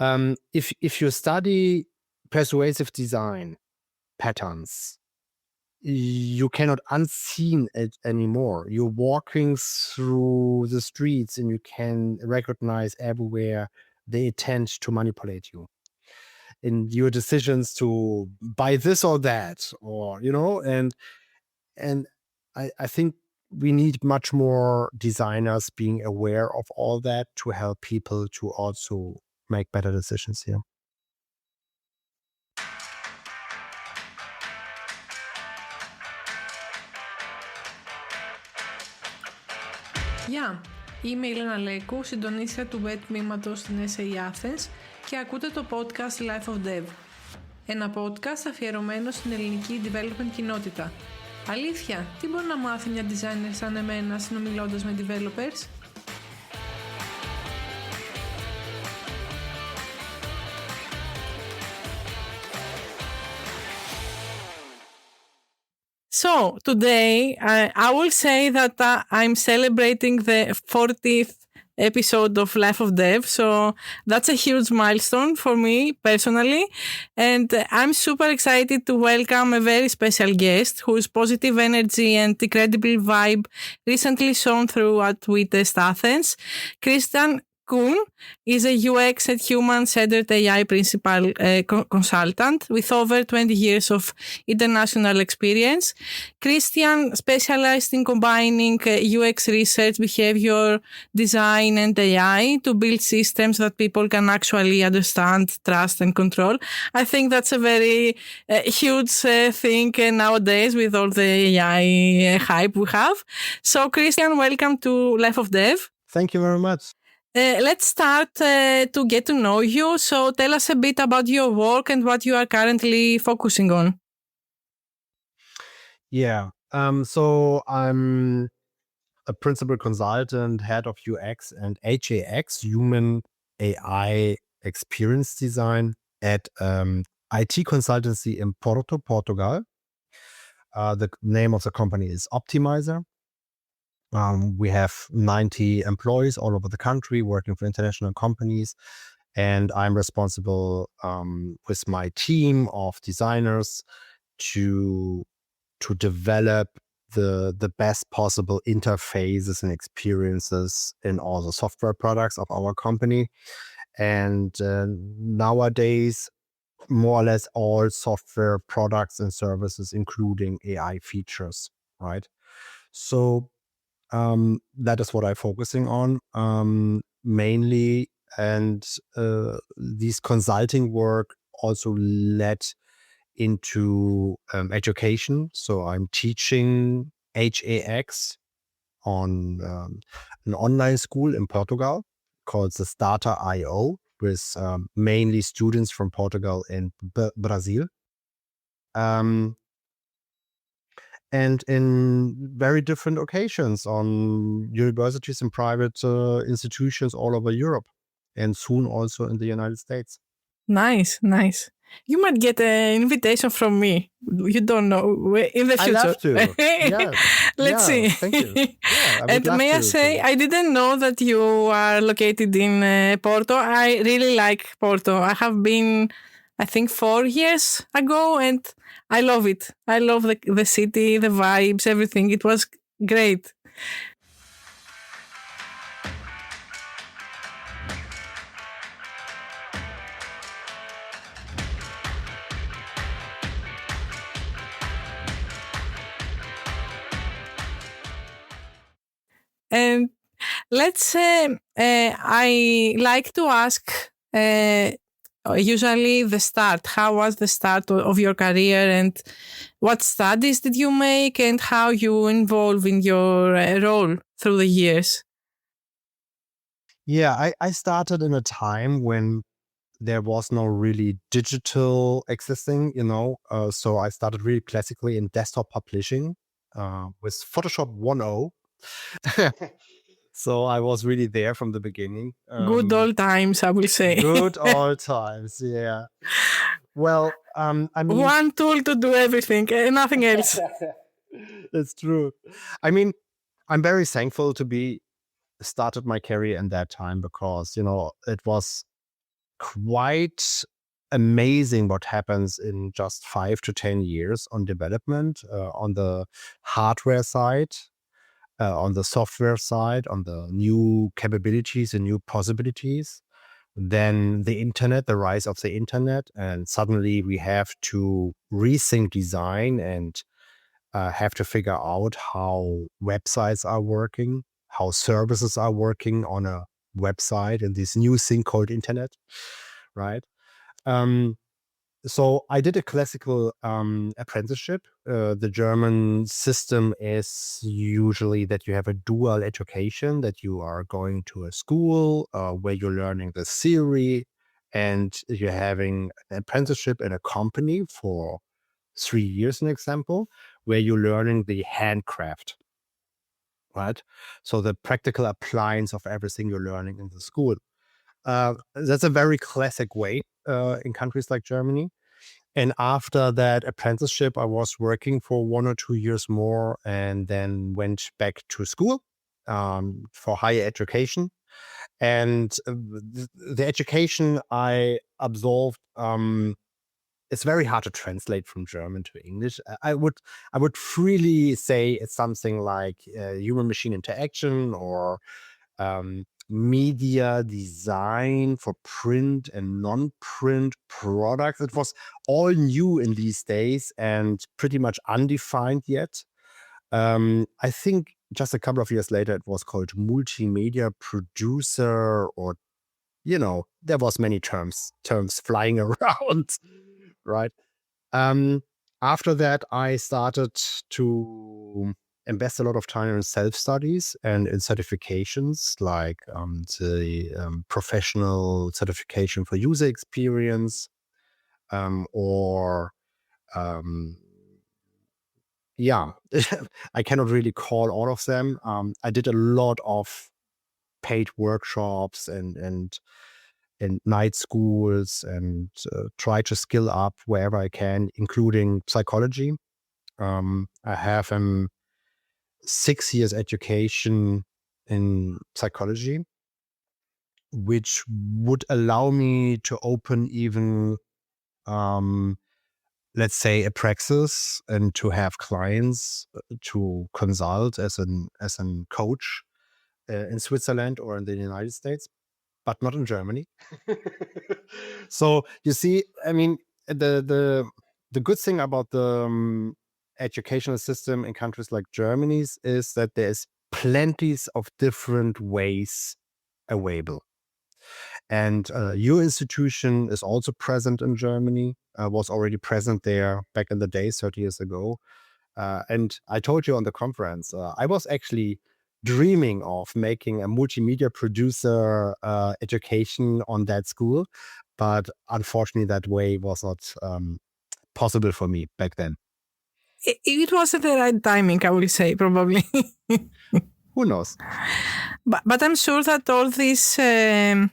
If you study persuasive design patterns, you cannot unseen it anymore. You're walking through the streets and you can recognize everywhere they intend to manipulate you in your decisions to buy this or that, or and I think we need much more designers being aware of all that to help people to also make better decisions here. Γεια! Είμαι η Λένα Λέκου, συντονίστρια του web τμήματος στην SA Athens και ακούτε το podcast Life of Dev. Ένα podcast αφιερωμένο στην ελληνική development κοινότητα. Αλήθεια, τι μπορεί να μάθει μια designer σαν εμένα συνομιλώντας με developers? So, today I will say that I'm celebrating the 40th episode of Life of Dev. So that's a huge milestone for me personally. And I'm super excited to welcome a very special guest whose positive energy and incredible vibe recently shone through at WeTest Athens. Christian Kuhn is a UX and human-centered AI principal consultant with over 20 years of international experience. Christian specialized in combining UX research, behavior design, and AI to build systems that people can actually understand, trust, and control. I think that's a very huge thing nowadays with all the AI hype we have. So, Christian, welcome to Life of Dev. Thank you very much. Let's start to get to know you. So tell us a bit about your work and what you are currently focusing on. Yeah. So I'm a principal consultant, head of UX and HAX, Human AI Experience Design at IT consultancy in Porto, Portugal. The name of the company is Optimizer. We have 90 employees all over the country working for international companies. And I'm responsible with my team of designers to develop the best possible interfaces and experiences in all the software products of our company. And nowadays, more or less all software products and services, including AI features, right? So that is what I'm focusing on mainly. And this consulting work also led into education. So I'm teaching HAX on an online school in Portugal called the Starter.io with mainly students from Portugal and Brazil. And in very different occasions on universities and private institutions all over Europe, and soon also in the United States. Nice. You might get an invitation from me. You don't know in the future. I love to. Yeah. Let's see. Thank you. Yeah, and may I say, I didn't know that you are located in Porto. I really like Porto. I have been, I think, 4 years ago, and I love it. I love the city, the vibes, everything. It was great. And let's say I like to ask usually the start. How was the start of your career and what studies did you make and how you involve in your role through the years? Yeah, I started in a time when there was no really digital existing, so I started really classically in desktop publishing with Photoshop 1.0. So I was really there from the beginning. Good old times, I will say. Good old times, yeah. Well, I mean, one tool to do everything, nothing else. That's true. I mean, I'm very thankful to be started my career in that time because, it was quite amazing what happens in just 5 to 10 years on development, on the hardware side, on the software side, on the new capabilities and new possibilities. Then the internet, the rise of the internet, and suddenly we have to rethink design and have to figure out how websites are working, how services are working on a website in this new thing called internet, right? Um, so I did a classical apprenticeship. The German system is usually that you have a dual education, that you are going to a school where you're learning the theory and you're having an apprenticeship in a company for 3 years, an example, where you're learning the handcraft, right? So the practical appliance of everything you're learning in the school. That's a very classic way in countries like Germany. And after that apprenticeship, I was working for 1 or 2 years more and then went back to school for higher education. And the education I absolved, it's very hard to translate from German to English. I would freely say it's something like human-machine interaction or media design for print and non-print products. It was all new in these days and pretty much undefined yet. I think just a couple of years later, it was called multimedia producer, or there was many terms flying around, right? After that, I started to invest a lot of time in self-studies and in certifications, like the professional certification for user experience, or yeah, I cannot really call all of them. I did a lot of paid workshops and night schools and try to skill up wherever I can, including psychology. I have 6 years education in psychology, which would allow me to open even, let's say, a praxis and to have clients to consult as an coach in Switzerland or in the United States, but not in Germany. So you see, I mean, the good thing about the educational system in countries like Germany's is that there's plenties of different ways available. And your institution is also present in Germany, was already present there back in the day, 30 years ago. And I told you on the conference, I was actually dreaming of making a multimedia producer education on that school. But unfortunately, that way was not possible for me back then. It wasn't the right timing, I will say, probably. Who knows? But I'm sure that all these I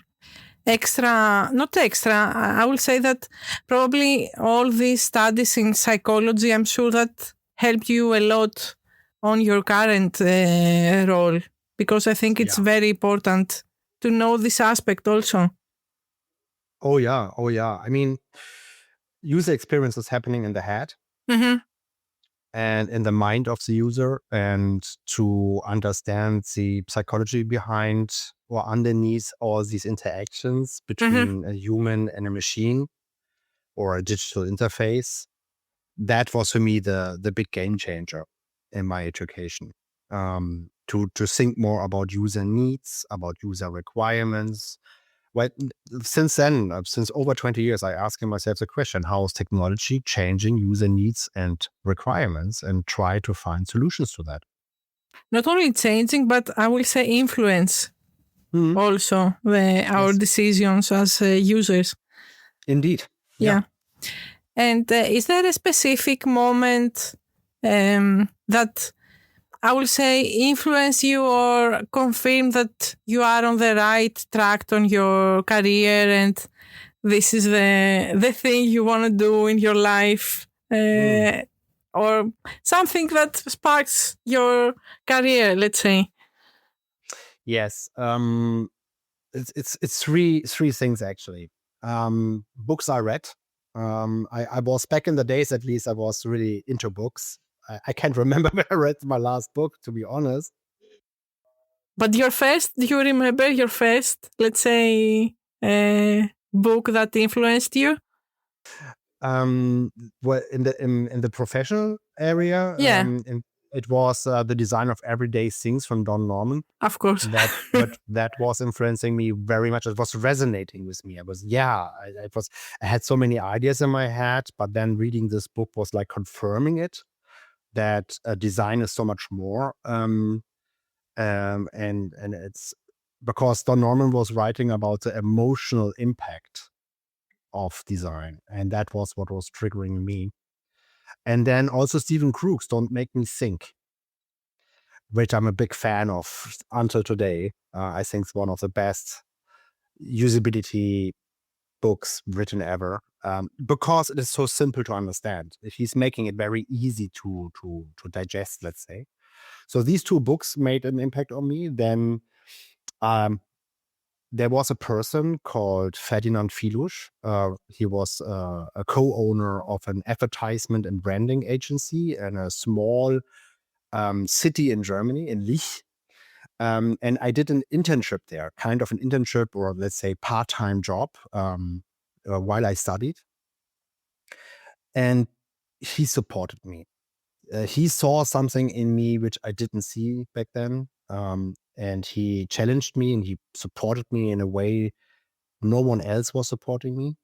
will say that probably all these studies in psychology, I'm sure that helped you a lot on your current role, because I think it's very important to know this aspect also. Oh yeah. I mean, user experience is happening in the head. Mm-hmm. And in the mind of the user, and to understand the psychology behind or underneath all these interactions between a human and a machine or a digital interface. That was for me the big game changer in my education. To think more about user needs, about user requirements. Well, since then, since over 20 years, I ask myself the question, how is technology changing user needs and requirements, and try to find solutions to that? Not only changing, but I will say influence also our decisions as users. Indeed. Yeah. And is there a specific moment that I will say influence you or confirm that you are on the right track on your career and this is the thing you want to do in your life, or something that sparks your career, let's say? Yes. It's three things actually. Books I read. I was back in the days, at least I was really into books. I can't remember when I read my last book, to be honest. But do you remember your first, let's say, book that influenced you? Well, in the professional area, Yeah. it was The Design of Everyday Things from Don Norman. Of course. That was influencing me very much. It was resonating with me. I had so many ideas in my head, but then reading this book was like confirming it, that design is so much more. And it's because Don Norman was writing about the emotional impact of design, and that was what was triggering me. And then also Stephen Krug's Don't Make Me Think, which I'm a big fan of until today. I think it's one of the best usability books written ever, because it is so simple to understand. He's making it very easy to digest, let's say. So these two books made an impact on me. Then there was a person called Ferdinand Filush. He was a co-owner of an advertisement and branding agency in a small city in Germany, in Lich. And I did an internship there, kind of an internship, or let's say part-time job, while I studied. And he supported me. He saw something in me which I didn't see back then. And he challenged me and he supported me in a way no one else was supporting me.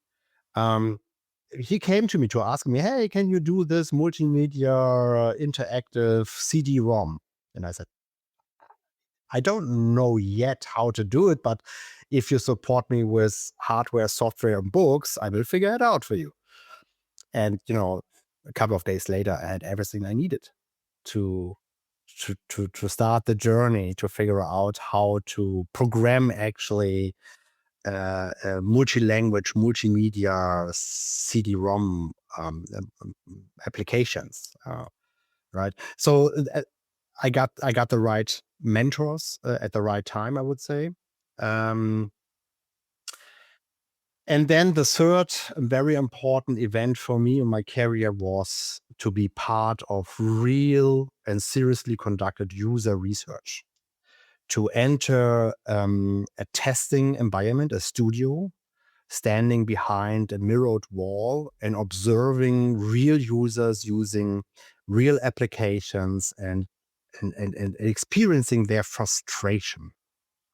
He came to me to ask me, hey, can you do this multimedia interactive CD-ROM? And I said, I don't know yet how to do it, but if you support me with hardware, software, and books, I will figure it out for you. And, a couple of days later, I had everything I needed to start the journey, to figure out how to program actually multi-language, multimedia CD-ROM applications, right? So I got the right mentors at the right time, I would say. And then the third very important event for me in my career was to be part of real and seriously conducted user research, to enter a testing environment, a studio, standing behind a mirrored wall and observing real users using real applications and experiencing their frustration,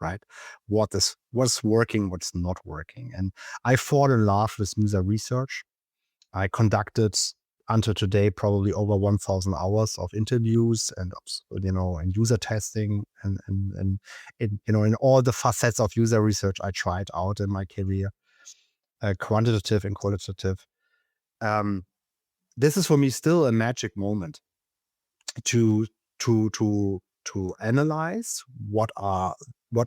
right? What's working, what's not working. And I fall in love with user research. I conducted until today probably over 1,000 hours of interviews and user testing and in all the facets of user research I tried out in my career, quantitative and qualitative. This is for me still a magic moment to analyze what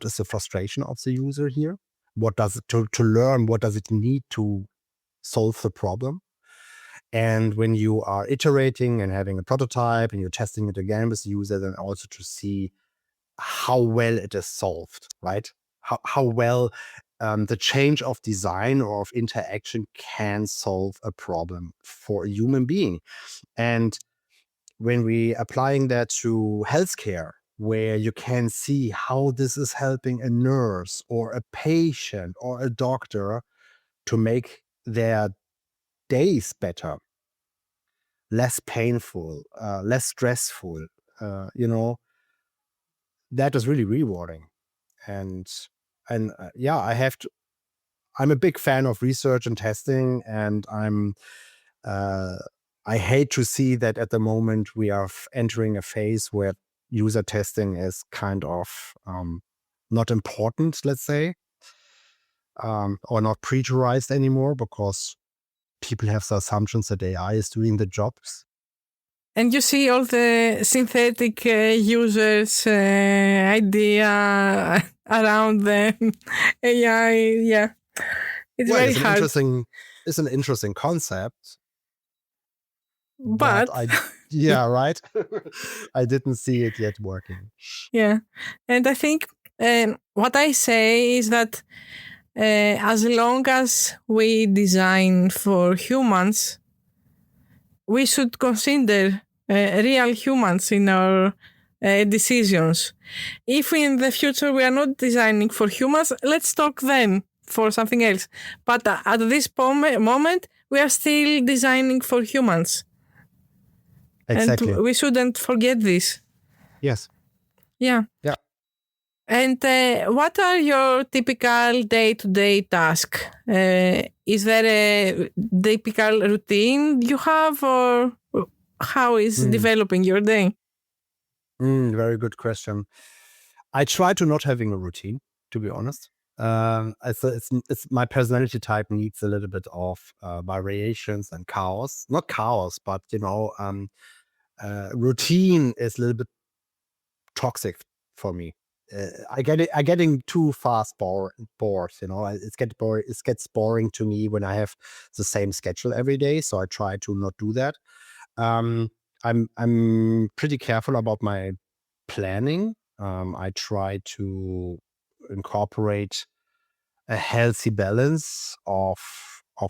is the frustration of the user here, what does it to learn, what does it need to solve the problem. And when you are iterating and having a prototype and you're testing it again with the user, then also to see how well it is solved, right? How well the change of design or of interaction can solve a problem for a human being. And when we applying that to healthcare, where you can see how this is helping a nurse or a patient or a doctor to make their days better, less painful, less stressful, that is really rewarding. And yeah, I'm a big fan of research and testing, and I hate to see that at the moment we are entering a phase where user testing is kind of not important, let's say, or not preachorized anymore, because people have the assumptions that AI is doing the jobs. And you see all the synthetic users idea around the AI. Yeah, it's very hard. It's an interesting concept, but yeah, right. I didn't see it yet working. Yeah, and I think what I say is that as long as we design for humans, we should consider real humans in our decisions. If in the future we are not designing for humans, let's talk then for something else. But at this moment, we are still designing for humans. Exactly. And we shouldn't forget this. Yes. Yeah. Yeah. And what are your typical day-to-day tasks? Is there a typical routine you have, or how is developing your day? Very good question. I try to not having a routine, to be honest. It's my personality type needs a little bit of variations and chaos. Not chaos, but routine is a little bit toxic for me. I getting too fast bored. It gets boring to me when I have the same schedule every day. So I try to not do that. I'm pretty careful about my planning. I try to incorporate a healthy balance of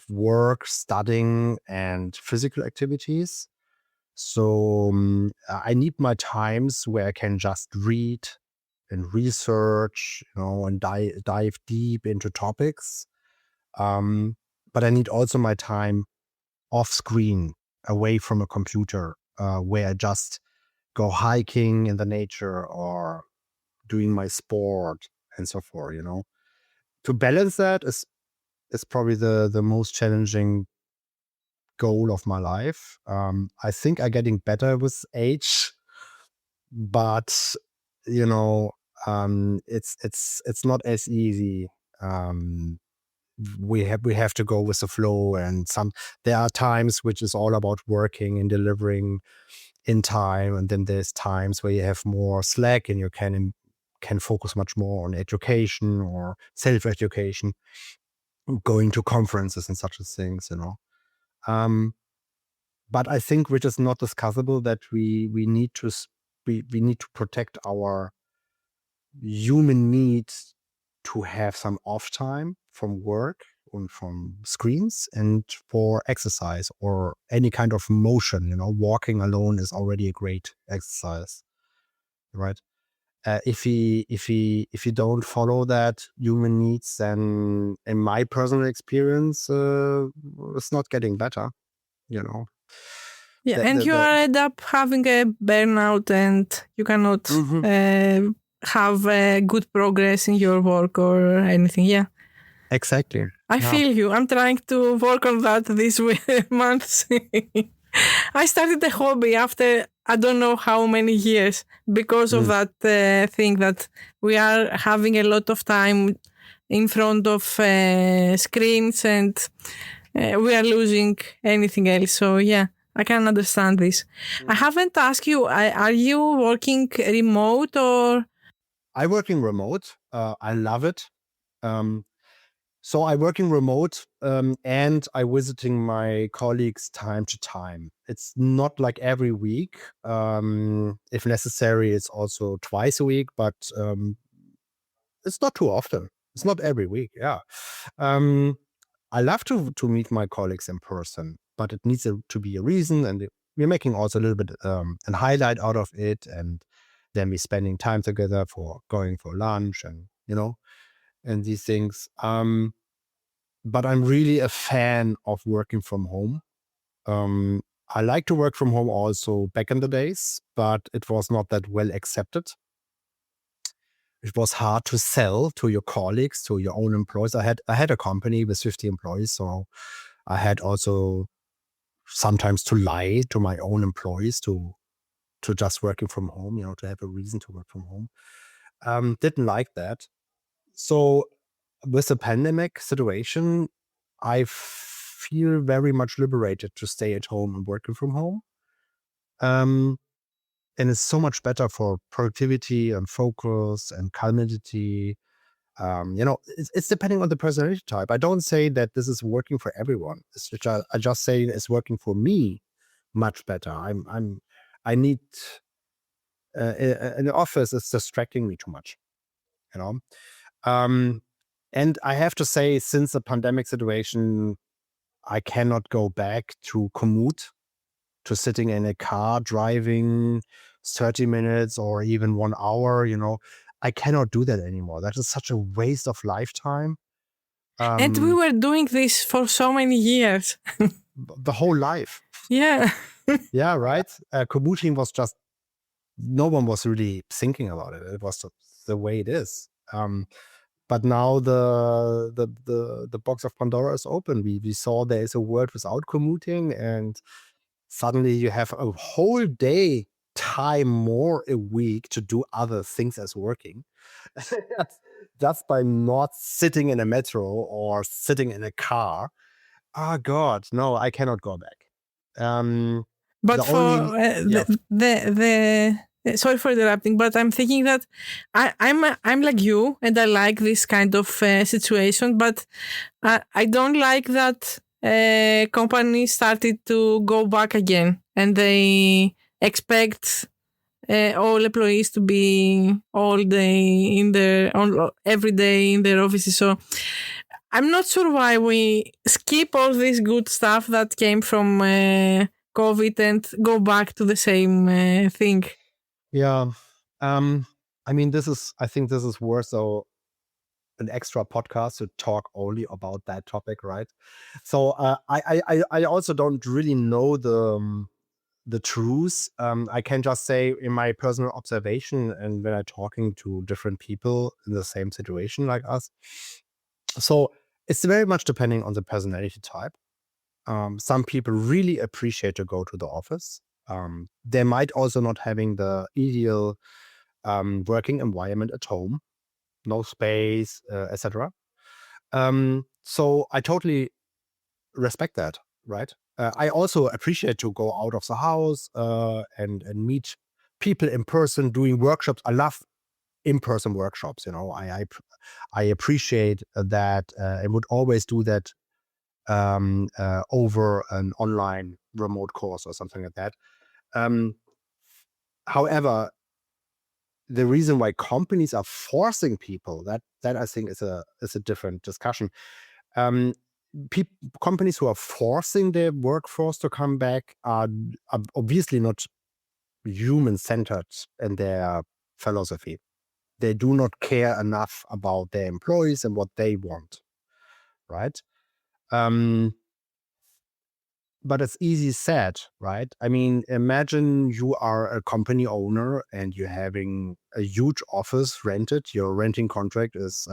work, studying, and physical activities. So I need my times where I can just read and research, and dive deep into topics. But I need also my time off screen, away from a computer, where I just go hiking in the nature or doing my sport and so forth. To balance that is probably the most challenging goal of my life. I think I'm getting better with age, but it's not as easy. We have to go with the flow, and there are times which is all about working and delivering in time, and then there's times where you have more slack and you can focus much more on education or self-education, going to conferences and such as things. But I think which is not discussable that we need to we need to protect our human need to have some off time from work and from screens and for exercise or any kind of motion. Walking alone is already a great exercise, right? If you don't follow that human needs, then in my personal experience, it's not getting better. Yeah, and you end up having a burnout, and you cannot have good progress in your work or anything. Yeah, exactly. I feel you. I'm trying to work on that this month. I started a hobby after I don't know how many years because of that thing that we are having a lot of time in front of screens, and we are losing anything else. So yeah, I can understand this. I haven't asked you, are you working remote or? I working remote. I love it. So I working remote, and I visiting my colleagues time to time. It's not like every week. If necessary, it's also twice a week, but it's not too often. It's not every week. Yeah. I love to meet my colleagues in person, but it needs to be a reason, and we're making also a little bit an highlight out of it, and then we're spending time together for going for lunch and and these things. But I'm really a fan of working from home. I like to work from home also back in the days, but it was not that well accepted. It was hard to sell to your colleagues, to your own employees. I had a company with 50 employees, so I had also sometimes to lie to my own employees to just working from home, to have a reason to work from home. Didn't like that. So with the pandemic situation, I feel very much liberated to stay at home and working from home. And it's so much better for productivity and focus and calmity. It's depending on the personality type. I don't say that this is working for everyone. I just say it's working for me much better. I need in the office. It's distracting me too much. You know, um, And I have to say, since the pandemic situation, I cannot go back to commute, to sitting in a car, driving 30 minutes or even 1 hour, I cannot do that anymore. That is such a waste of lifetime. And we were doing this for so many years. The whole life. Yeah. Yeah, right. Commuting was just, no one was really thinking about it. It was the way it is. But now the box of Pandora is open. We saw there is a world without commuting, and suddenly you have a whole day time more a week to do other things as working. Just by not sitting in a metro or sitting in a car. Oh God, no, I cannot go back. But The for only yeah. Sorry for interrupting, but I'm thinking that I'm like you, and I like this kind of situation, but I don't like that companies started to go back again, and they expect all employees to be all day every day in their offices. So I'm not sure why we skip all this good stuff that came from COVID and go back to the same thing. Yeah. I mean, I think this is worth an extra podcast to talk only about that topic, right? So I also don't really know the truth. I can just say in my personal observation and when I'm talking to different people in the same situation like us. So it's very much depending on the personality type. Some people really appreciate to go to the office. They might also not having the ideal working environment at home, no space, etc. So I totally respect that, right? I also appreciate to go out of the house and meet people in person doing workshops. I love in-person workshops. I appreciate that. I would always do that over an online remote course or something like that. However, the reason why companies are forcing people, that I think is a different discussion. Companies who are forcing their workforce to come back are obviously not human-centered in their philosophy. They do not care enough about their employees and what they want, right? But it's easy said, right? I mean, imagine you are a company owner and you're having a huge office rented. Your renting contract is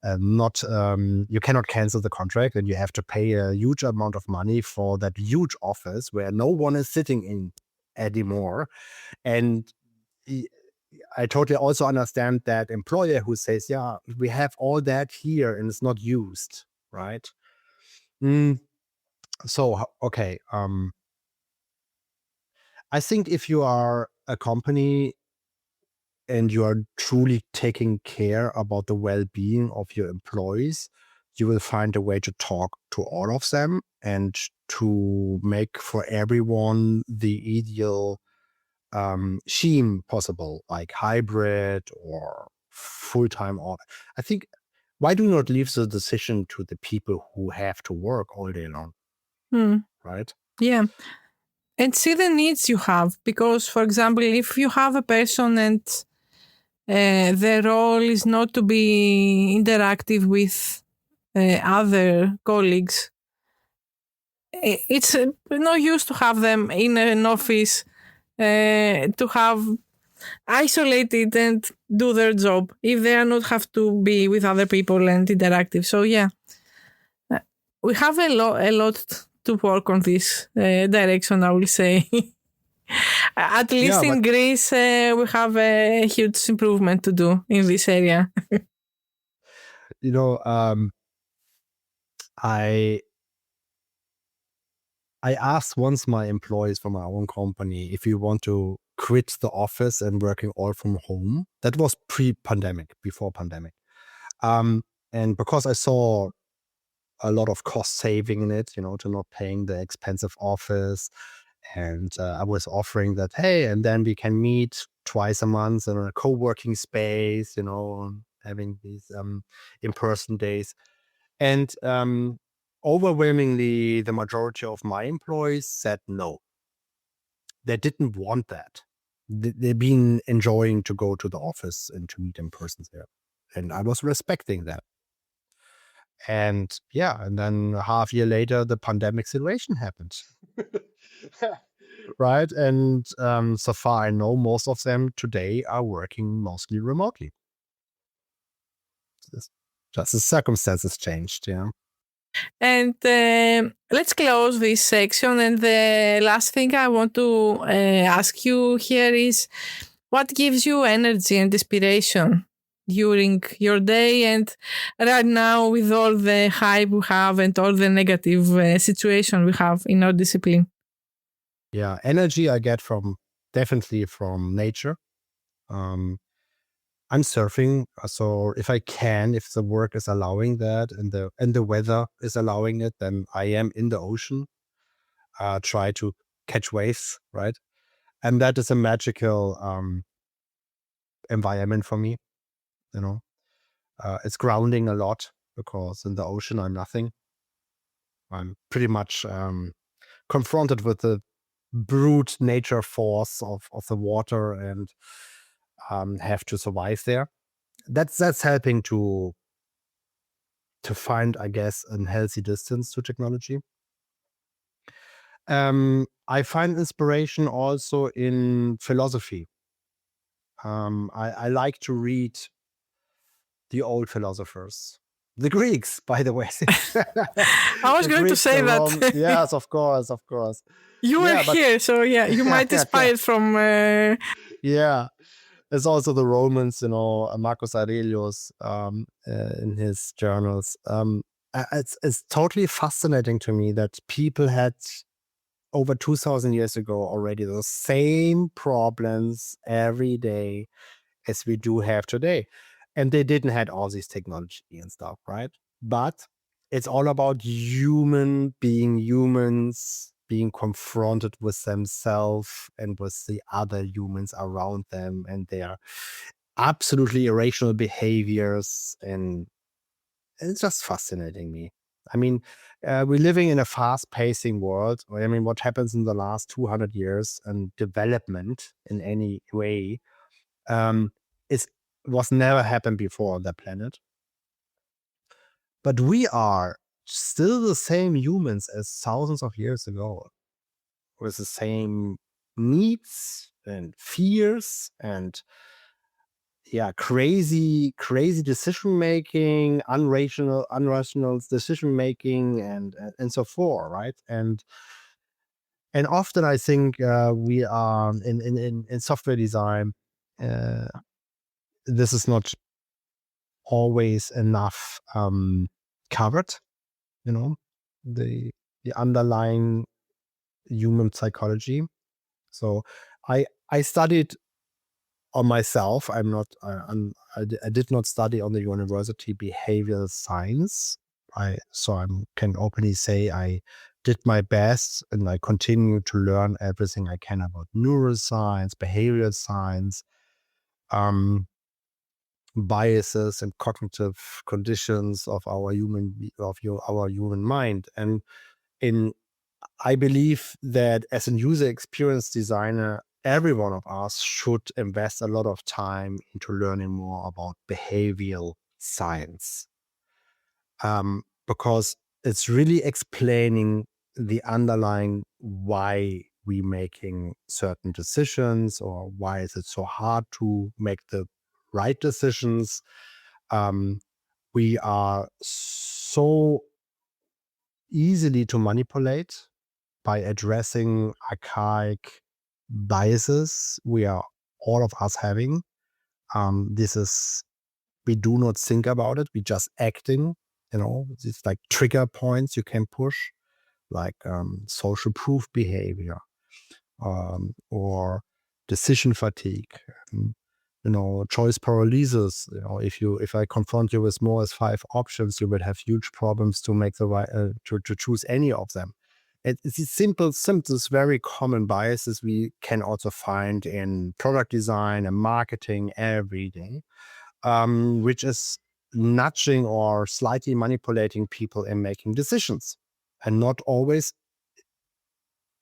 not, you cannot cancel the contract, and you have to pay a huge amount of money for that huge office where no one is sitting in anymore. And I totally also understand that employer who says, yeah, we have all that here and it's not used, right? So, okay. I think if you are a company and you are truly taking care about the well-being of your employees, you will find a way to talk to all of them and to make for everyone the ideal scheme possible, like hybrid or full-time. Or I think, why do you not leave the decision to the people who have to work all day long, right? Yeah. And see the needs you have. Because, for example, if you have a person and their role is not to be interactive with other colleagues, it's no use to have them in an office to have isolated and do their job if they are not have to be with other people and interactive. So yeah, we have a lot to work on this direction, I will say. At least Yeah, in but Greece, we have a huge improvement to do in this area. you know, I asked once my employees from my own company if you want to quit the office and working all from home. That was pre-pandemic, before pandemic. And because I saw a lot of cost saving in it, to not paying the expensive office. And I was offering that, hey, and then we can meet twice a month in a co-working space, having these in-person days. And overwhelmingly, the majority of my employees said no. They didn't want that. They've been enjoying to go to the office and to meet in person there. And I was respecting that. And and then a half year later, the pandemic situation happened. Right. And so far I know, most of them today are working mostly remotely. Just the circumstances changed. Yeah. And let's close this section. And the last thing I want to ask you here is, what gives you energy and inspiration during your day and right now with all the hype we have and all the negative situation we have in our discipline? Yeah. Energy I get definitely from nature. I'm surfing, so if the work is allowing that and the weather is allowing it, then I am in the ocean. Try to catch waves, right? And that is a magical environment for me. You know, it's grounding a lot because in the ocean I'm nothing. I'm pretty much confronted with the brute nature force of the water and have to survive there. That's helping to find, I guess, a healthy distance to technology. I find inspiration also in philosophy. I like to read the old philosophers, the Greeks, by the way. I was going to say that. Yes, of course. You were here, so you might inspire from. Yeah. There's also the Romans, Marcus Aurelius in his journals. It's totally fascinating to me that people had over 2,000 years ago already the same problems every day as we do have today. And they didn't have all this technology and stuff, right? But it's all about humans being confronted with themselves and with the other humans around them and their absolutely irrational behaviors. And it's just fascinating me. I mean, we're living in a fast-pacing world. I mean, what happens in the last 200 years and development in any way was never happened before on the planet. But we are still the same humans as thousands of years ago, with the same needs and fears and crazy decision making, unrational decision making, and so forth, right? And often I think we are in software design. This is not always enough covered, the underlying human psychology. So I studied on myself. I did not study on the university behavioral science. I can openly say I did my best, and I continue to learn everything I can about neuroscience, behavioral science, biases and cognitive conditions of our human mind. And I believe that as a user experience designer, every one of us should invest a lot of time into learning more about behavioral science, because it's really explaining the underlying why we making certain decisions, or why is it so hard to make the right decisions. We are so easily to manipulate by addressing archaic biases all of us having. We do not think about it. We just acting, it's like trigger points you can push, like social proof behavior, or decision fatigue, choice paralysis. If I confront you with more as 5 options, you will have huge problems to make the right to choose any of them. It's these simple symptoms, very common biases we can also find in product design and marketing every day. which is nudging or slightly manipulating people in making decisions, and not always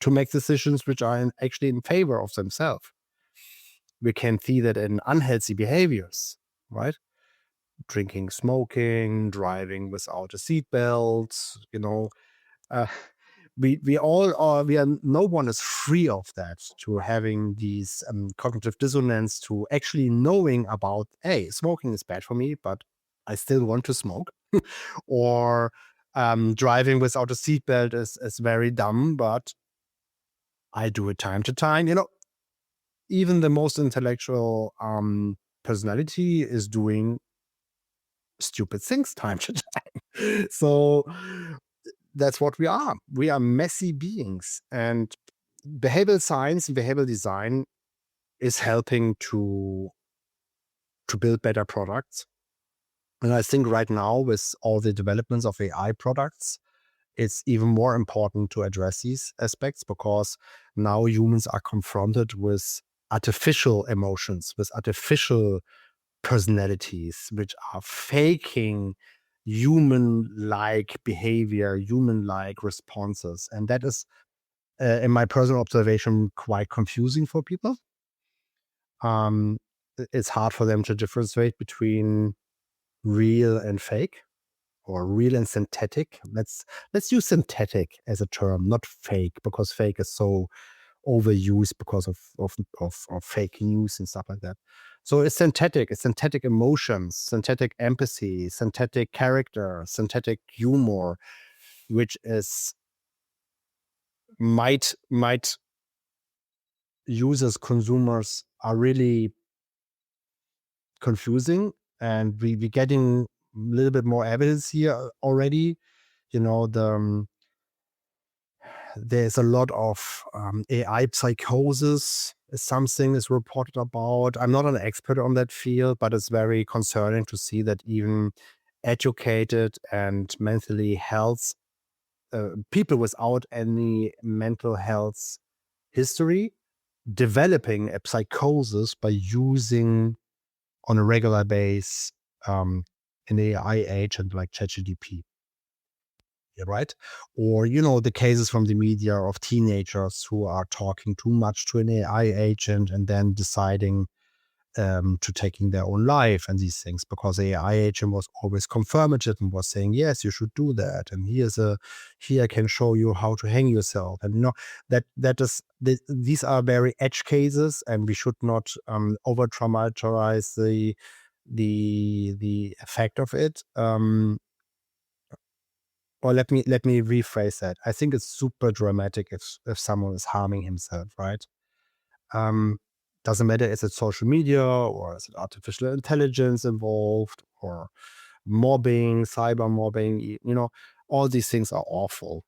to make decisions which are actually in favor of themselves. We can see that in unhealthy behaviors, right? Drinking, smoking, driving without a seatbelt, we all are, no one is free of that, to having these cognitive dissonance, to actually knowing about, hey, smoking is bad for me, but I still want to smoke. Or driving without a seatbelt is very dumb, but I do it time to time. Even the most intellectual personality is doing stupid things time to time. So that's what we are. We are messy beings, and behavioral science and behavioral design is helping to build better products. And I think right now, with all the developments of AI products, it's even more important to address these aspects, because now humans are confronted with artificial emotions, with artificial personalities, which are faking human-like behavior, human-like responses. And that is, in my personal observation, quite confusing for people. It's hard for them to differentiate between real and fake, or real and synthetic. Let's use synthetic as a term, not fake, because fake is so overused because of fake news and stuff like that. So it's synthetic emotions, synthetic empathy, synthetic character, synthetic humor, which is might users, consumers are really confusing, and we getting a little bit more evidence here already. There's a lot of AI psychosis. Something is reported about. I'm not an expert on that field, but it's very concerning to see that even educated and mentally health people without any mental health history developing a psychosis by using on a regular basis an AI agent like ChatGPT. Right? Or, the cases from the media of teenagers who are talking too much to an AI agent and then deciding to taking their own life and these things, because the AI agent was always confirmative and was saying, yes, you should do that. And here I can show you how to hang yourself. And these are very edge cases, and we should not over traumatize the effect of it. Or let me rephrase that. I think it's super dramatic if someone is harming himself, right? Doesn't matter, is it social media, or is it artificial intelligence involved, or mobbing, cyber mobbing, all these things are awful.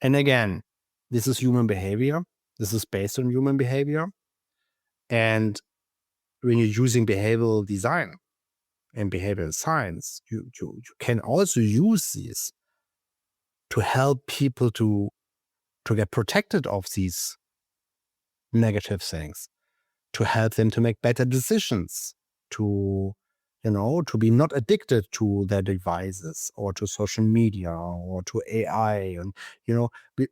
And again, this is human behavior. This is based on human behavior. And when you're using behavioral design and behavioral science, you can also use these to help people to get protected of these negative things, to help them to make better decisions, to be not addicted to their devices or to social media or to AI. And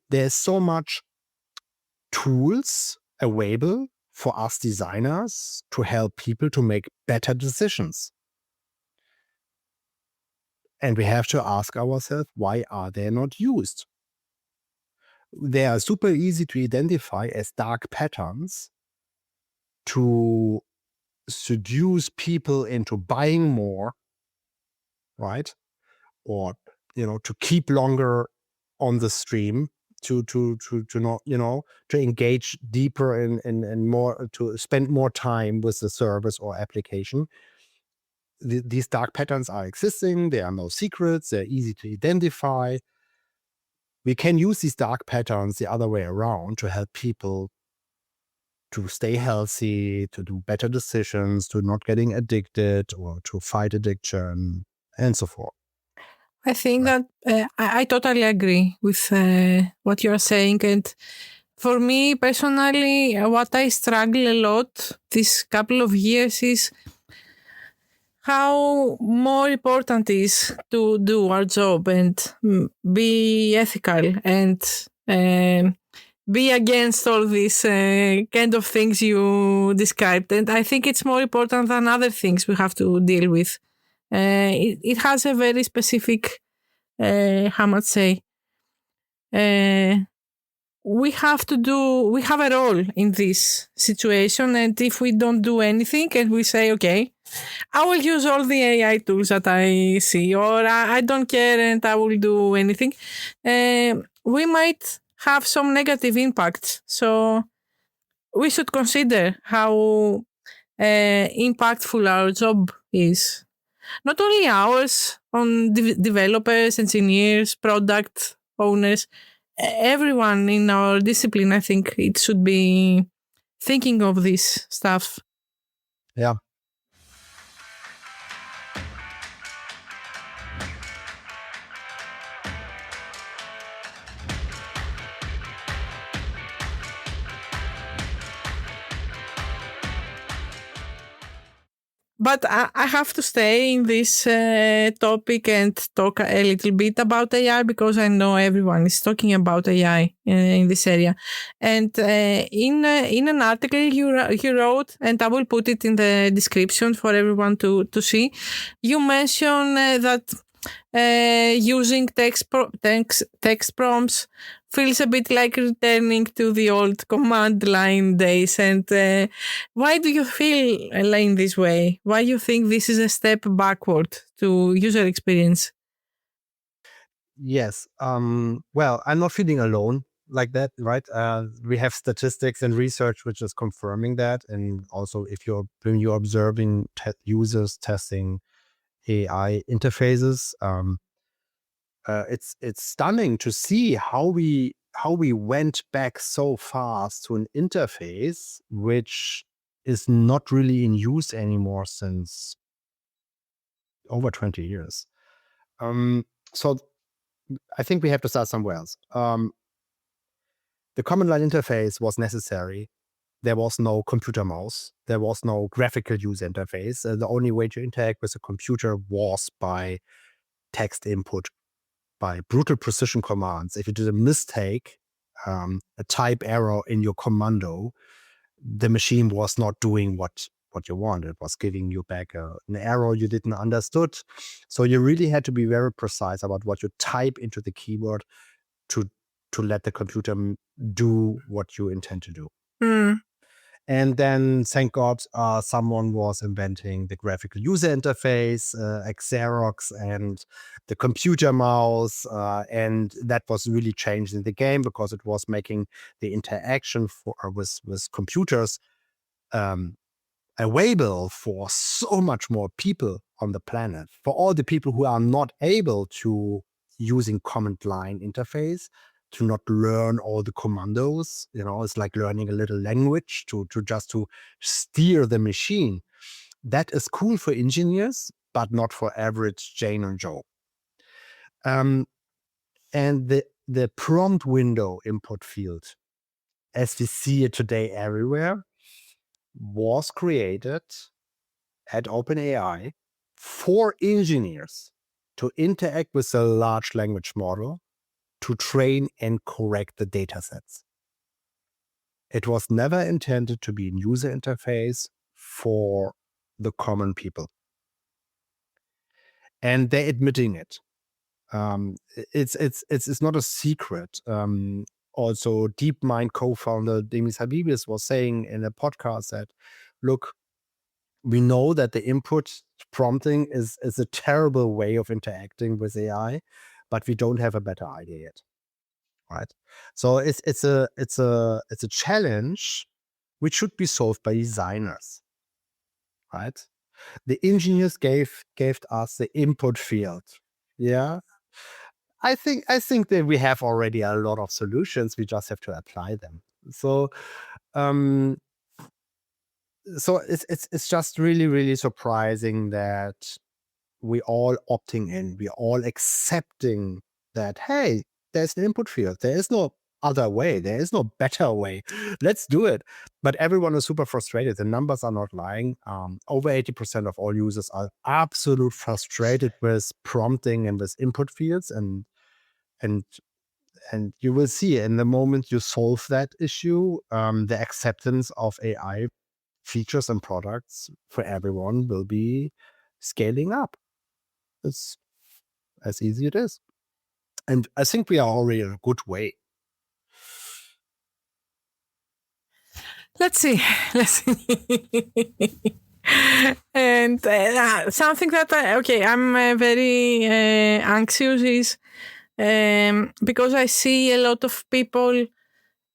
there's so much tools available for us designers to help people to make better decisions. And we have to ask ourselves, why are they not used? They are super easy to identify as dark patterns to seduce people into buying more, right? Or, to keep longer on the stream, to not, to engage deeper in more, to spend more time with the service or application. These dark patterns are existing. There are no secrets. They're easy to identify. We can use these dark patterns the other way around to help people to stay healthy, to do better decisions, to not getting addicted, or to fight addiction, and so forth. I think that I totally agree with what you're saying. And for me personally, what I struggle a lot this couple of years is how more important is to do our job and be ethical and be against all these kind of things you described. And I think it's more important than other things we have to deal with. It has a very specific, how much say, uh, we have a role in this situation. And if we don't do anything and we say, okay, I will use all the AI tools that I see, or I don't care and I will do anything, we might have some negative impact. So we should consider how impactful our job is. Not only ours, on developers, engineers, product owners, everyone in our discipline. I think it should be thinking of this stuff. Yeah. But I have to stay in this topic and talk a little bit about AI because I know everyone is talking about AI in this area. And in an article you wrote, and I will put it in the description for everyone to see, you mention that using text prompts feels a bit like returning to the old command line days. And why do you feel in this way? Why do you think this is a step backward to user experience? Yes. Well, I'm not feeling alone like that, right? We have statistics and research which is confirming that, and also when you're observing users testing AI interfaces, it's stunning to see how we went back so fast to an interface which is not really in use anymore since over 20 years. So I think we have to start somewhere else. The command line interface was necessary. There was no computer mouse. There was no graphical user interface. The only way to interact with a computer was by text input, by brutal precision commands. If you did a mistake, a type error in your commando, the machine was not doing what you wanted. It was giving you back an error you didn't understood. So you really had to be very precise about what you type into the keyboard to let the computer do what you intend to do. And then, thank God, someone was inventing the graphical user interface, Xerox, and the computer mouse. And that was really changing the game because it was making the interaction with computers available for so much more people on the planet. For all the people who are not able to using command line interface, to not learn all the commandos, it's like learning a little language to steer the machine. That is cool for engineers, but not for average Jane and Joe. And the prompt window input field, as we see it today everywhere, was created at OpenAI for engineers to interact with a large language model to train and correct the data sets. It was never intended to be a user interface for the common people. And they're admitting it. It's not a secret. Also, DeepMind co-founder Demis Habibis was saying in a podcast that, look, we know that the input prompting is a terrible way of interacting with AI, but we don't have a better idea yet. Right. So it's a challenge which should be solved by designers. Right. The engineers gave us the input field. Yeah. I think that we have already a lot of solutions. We just have to apply them. So it's just really, really surprising that we all opting in, we all accepting that, hey, there's an input field. There is no other way. There is no better way. Let's do it. But everyone is super frustrated. The numbers are not lying. Over 80% of all users are absolute frustrated with prompting and with input fields. And you will see in the moment you solve that issue, the acceptance of AI features and products for everyone will be scaling up. It's as easy it is. And I think we are already in a good way. Let's see. And something that I'm very anxious is because I see a lot of people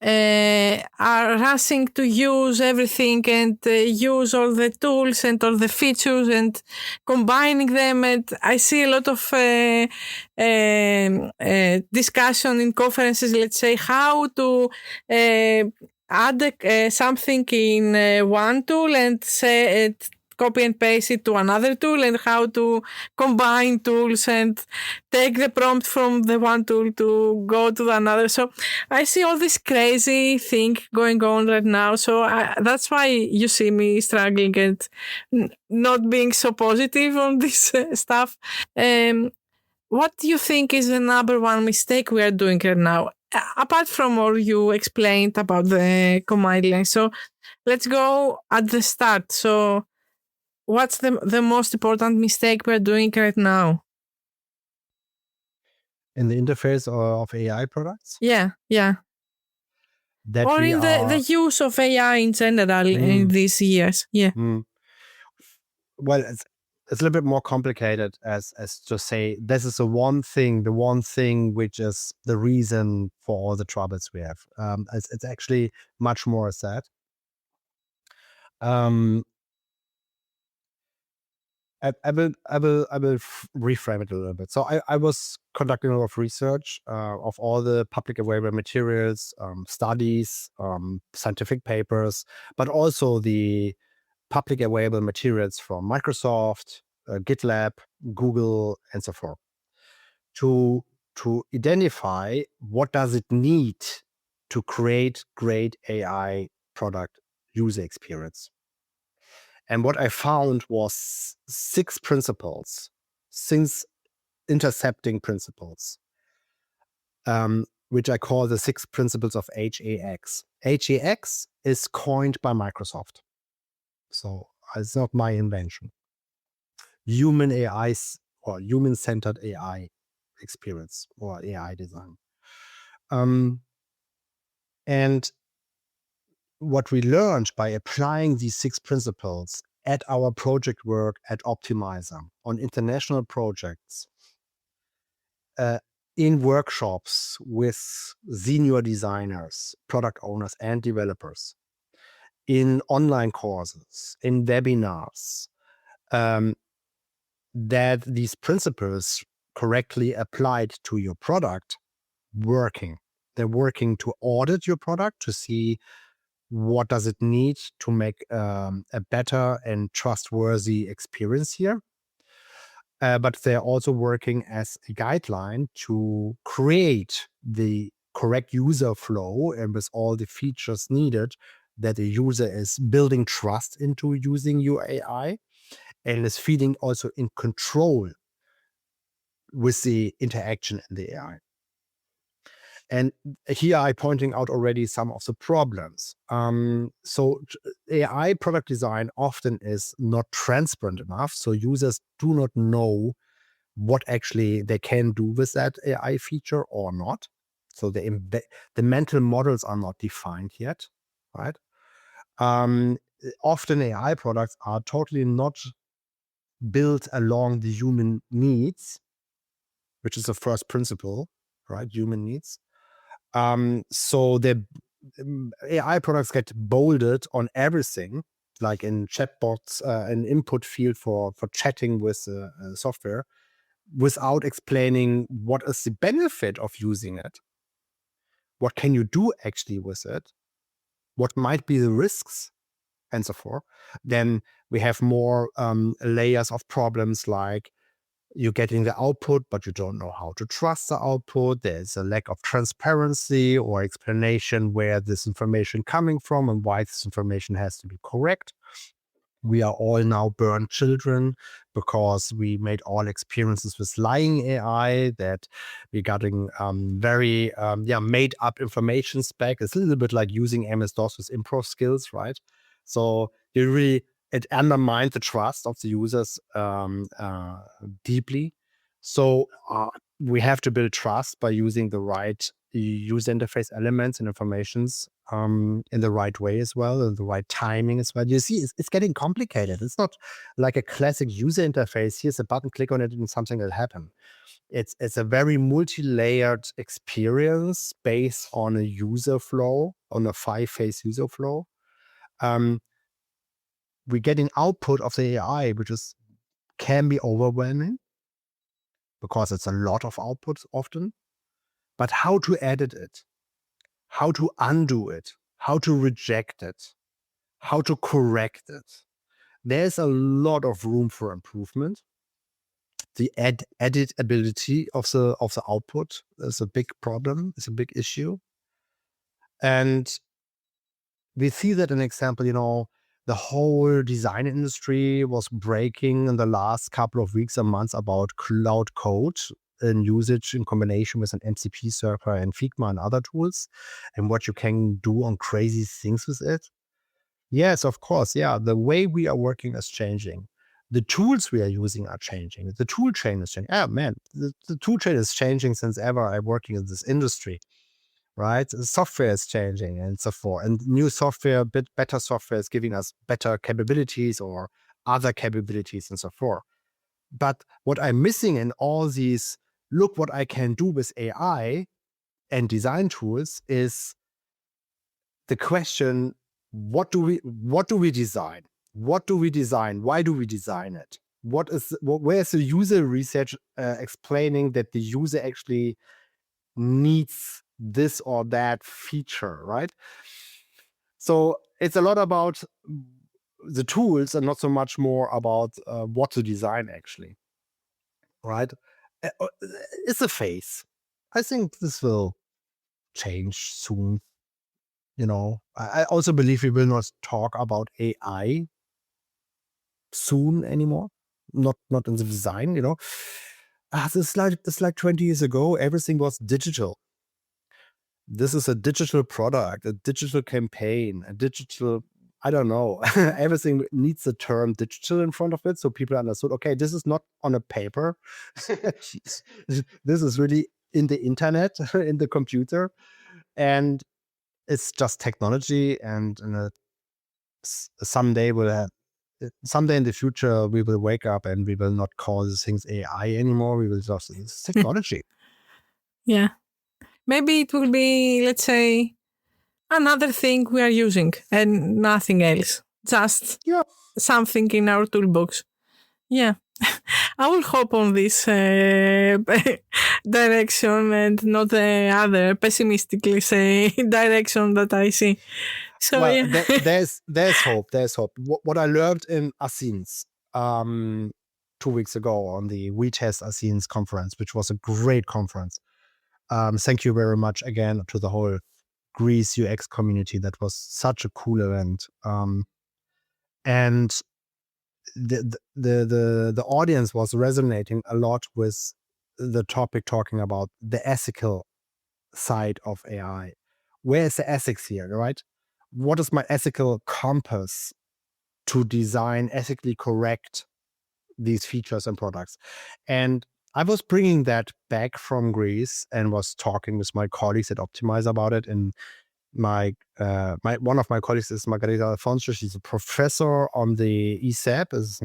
are rushing to use everything and use all the tools and all the features and combining them. And I see a lot of discussion in conferences, let's say, how to add something in one tool and say it, copy and paste it to another tool, and how to combine tools and take the prompt from the one tool to go to the another. So I see all this crazy thing going on right now. So that's why you see me struggling and not being so positive on this stuff. What do you think is the number one mistake we are doing right now? Apart from all you explained about the command line. So let's go at the start. So what's the most important mistake we're doing right now? In the interface of AI products? Yeah. That or we in are... the use of AI in general in these years. Yeah. Well, it's a little bit more complicated as to say this is the one thing which is the reason for all the troubles we have. It's actually much more as that. I will reframe it a little bit. So I was conducting a lot of research of all the public available materials, studies, scientific papers, but also the public available materials from Microsoft, GitLab, Google, and so forth, to identify what does it need to create great AI product user experience. And what I found was 6 intercepting principles, which I call the 6 principles of HAX. HAX is coined by Microsoft. So it's not my invention. Human AIs or human-centered AI experience or AI design. And what we learned by applying these 6 principles at our project work at Optimizer on international projects, in workshops with senior designers, product owners, and developers, in online courses, in webinars, that these principles correctly applied to your product working. They're working to audit your product to see what does it need to make a better and trustworthy experience here. But they're also working as a guideline to create the correct user flow and with all the features needed that the user is building trust into using your AI and is feeling also in control with the interaction in the AI. And here I'm pointing out already some of the problems. So AI product design often is not transparent enough. So users do not know what actually they can do with that AI feature or not. So the mental models are not defined yet, right? Often AI products are totally not built along the human needs, which is the first principle, right? Human needs. So the AI products get bolded on everything, like in chatbots, an input field for chatting with software, without explaining what is the benefit of using it. What can you do actually with it? What might be the risks, and so forth. Then we have more layers of problems like You're getting the output, but you don't know how to trust the output. There's a lack of transparency or explanation where this information coming from and why this information has to be correct. We are all now burned children because we made all experiences with lying AI, that we're getting very made up information back. It's a little bit like using MS-DOS with improv skills, right? So it undermined the trust of the users deeply. So we have to build trust by using the right user interface elements and informations in the right way as well, and the right timing as well. You see, it's getting complicated. It's not like a classic user interface. Here's a button, click on it, and something will happen. It's a very multi-layered experience based on a user flow, on a 5-phase user flow. We're getting output of the AI, which can be overwhelming because it's a lot of output often. But how to edit it, how to undo it, how to reject it, how to correct it. There's a lot of room for improvement. The editability of the output is a big problem, it's a big issue. And we see that an example, the whole design industry was breaking in the last couple of weeks and months about cloud code and usage in combination with an MCP server and Figma and other tools, and what you can do on crazy things with it. Yes, of course. Yeah. The way we are working is changing. The tools we are using are changing. The tool chain is changing. Ah, man, the tool chain is changing since ever I'm working in this industry, right? The software is changing and so forth. And new software, better software is giving us better capabilities or other capabilities and so forth. But what I'm missing in all these, look what I can do with AI and design tools, is the question, what do we design? What do we design? Why do we design it? Where's the user research explaining that the user actually needs this or that feature, right? So it's a lot about the tools and not so much more about what to design actually, right? It's a phase. I think this will change soon. I also believe we will not talk about AI soon anymore. Not in the design. It's like 20 years ago, everything was digital. This is a digital product, a digital campaign, a digital, I don't know. Everything needs the term digital in front of it, so people understood, okay, this is not on a paper. This is really in the internet, in the computer. And it's just technology, and someday in the future we will wake up and we will not call these things AI anymore. We will just, it's technology. Yeah. Maybe it will be, let's say, another thing we are using and nothing else. Just something in our toolbox. Yeah. I will hop on this direction and not the other pessimistically say direction that I see. So well, yeah. there's hope. There's hope. What I learned in Athens 2 weeks ago on the We Test Athens conference, which was a great conference. Thank you very much again to the whole Greece UX community. That was such a cool event. And the audience was resonating a lot with the topic, talking about the ethical side of AI. Where is the ethics here, right? What is my ethical compass to design ethically correct these features and products? And I was bringing that back from Greece and was talking with my colleagues at Optimize about it. And one of my colleagues is Margarita Alfonso. She's a professor on the ESAP, is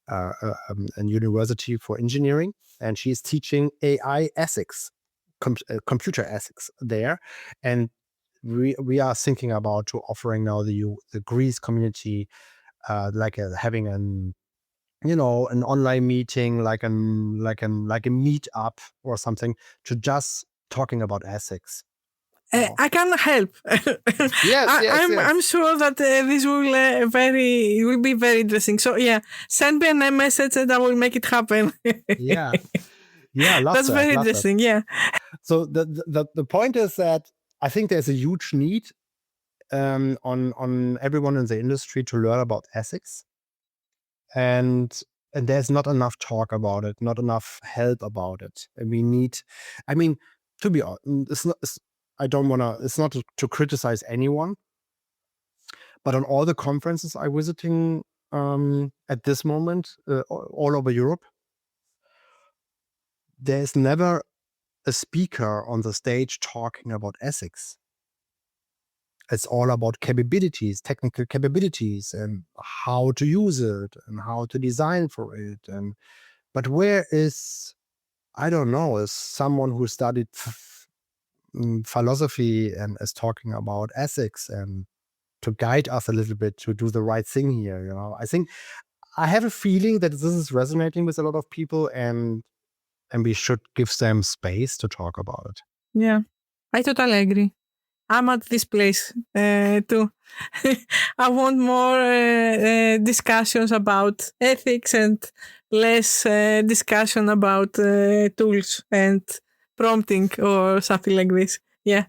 a university for engineering, and she's teaching AI ethics, computer ethics there. And we are thinking about to offering now the Greece community having an online meeting, like a meet up or something, to just talking about ethics. I can help. Yes. I'm sure that this will be very interesting. So yeah, send me a message and I will make it happen. Yeah. Love That's that. very Love interesting. that. Yeah. So the point is that I think there's a huge need on everyone in the industry to learn about ethics, and there's not enough talk about it, not enough help about it. And we need, I mean, to be honest, I don't want to. It's not to criticize anyone, but on all the conferences I'm visiting at this moment, all over Europe, there's never a speaker on the stage talking about ethics. It's all about capabilities, technical capabilities, and how to use it and how to design for it. But where is, I don't know, is someone who studied philosophy and is talking about ethics and to guide us a little bit to do the right thing here. I think I have a feeling that this is resonating with a lot of people, and we should give them space to talk about it. Yeah, I totally agree. I'm at this place too. I want more discussions about ethics and less discussion about tools and prompting or something like this. Yeah.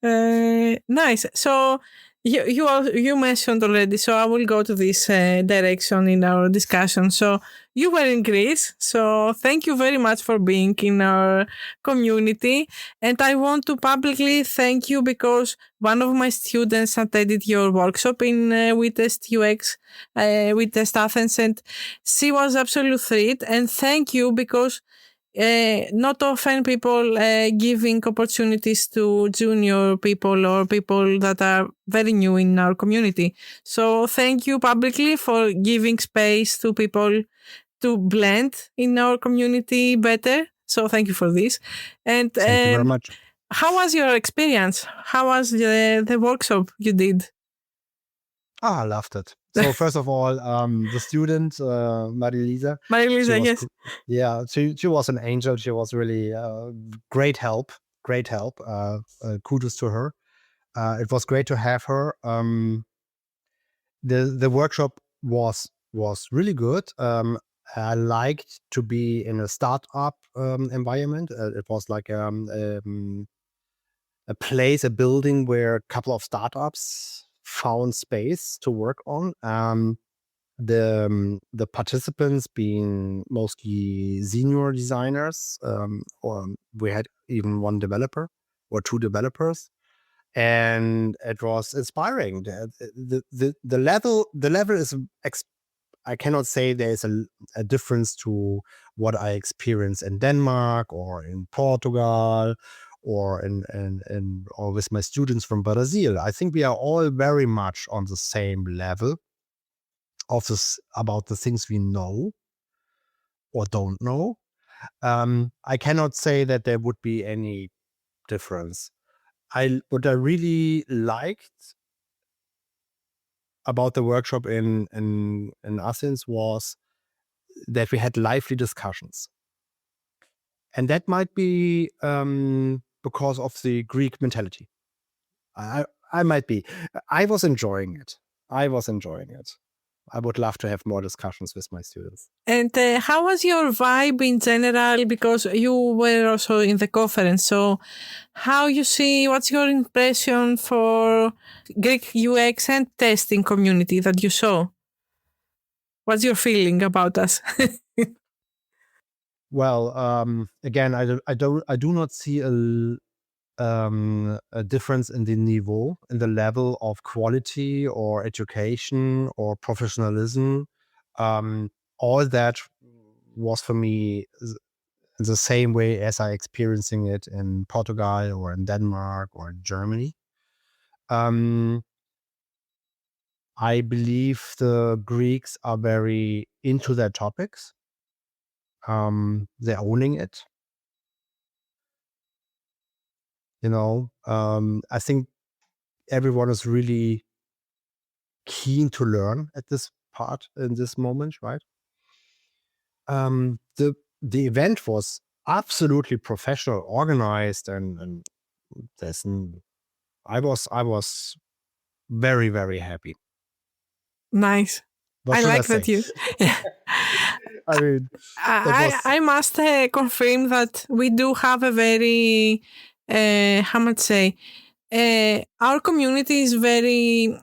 Nice. So you mentioned already. So I will go to this direction in our discussion. So you were in Greece. So thank you very much for being in our community. And I want to publicly thank you because one of my students attended your workshop in We Test UX, We Test Athens, and she was absolute threat. And thank you because not often people giving opportunities to junior people or people that are very new in our community. So thank you publicly for giving space to people to blend in our community better. So thank you for this. And Thank you very much. how was your experience? How was the workshop you did? I loved it. So first of all, the student, Marilisa, Marilisa, yes. she was an angel. She was really great help. Kudos to her. It was great to have her. The workshop was really good. I liked to be in a startup environment. It was like a place, a building where a couple of startups found space to work on. The participants being mostly senior designers, or we had even one developer or two developers, and it was inspiring. The level is I cannot say there's a difference to what I experienced in Denmark or in Portugal or or with my students from Brazil. I think we are all very much on the same level of this about the things we know or don't know. I cannot say that there would be any difference. What I really liked about the workshop in Athens was that we had lively discussions, and that might be because of the Greek mentality. I might be. I was enjoying it. I would love to have more discussions with my students. And how was your vibe in general? Because you were also in the conference. So what's your impression for Greek UX and testing community that you saw? What's your feeling about us? Well, again, I do not see a difference in the niveau, in the level of quality or education or professionalism. All that was for me the same way as I experiencing it in Portugal or in Denmark or in Germany. I believe the Greeks are very into their topics. They're owning it. I think everyone is really keen to learn at this part in this moment, right? The event was absolutely professional, organized, and I was very, very happy. Nice. What I should I like that say? you. I mean, that was I must confirm that we do have a very, how much say, our community is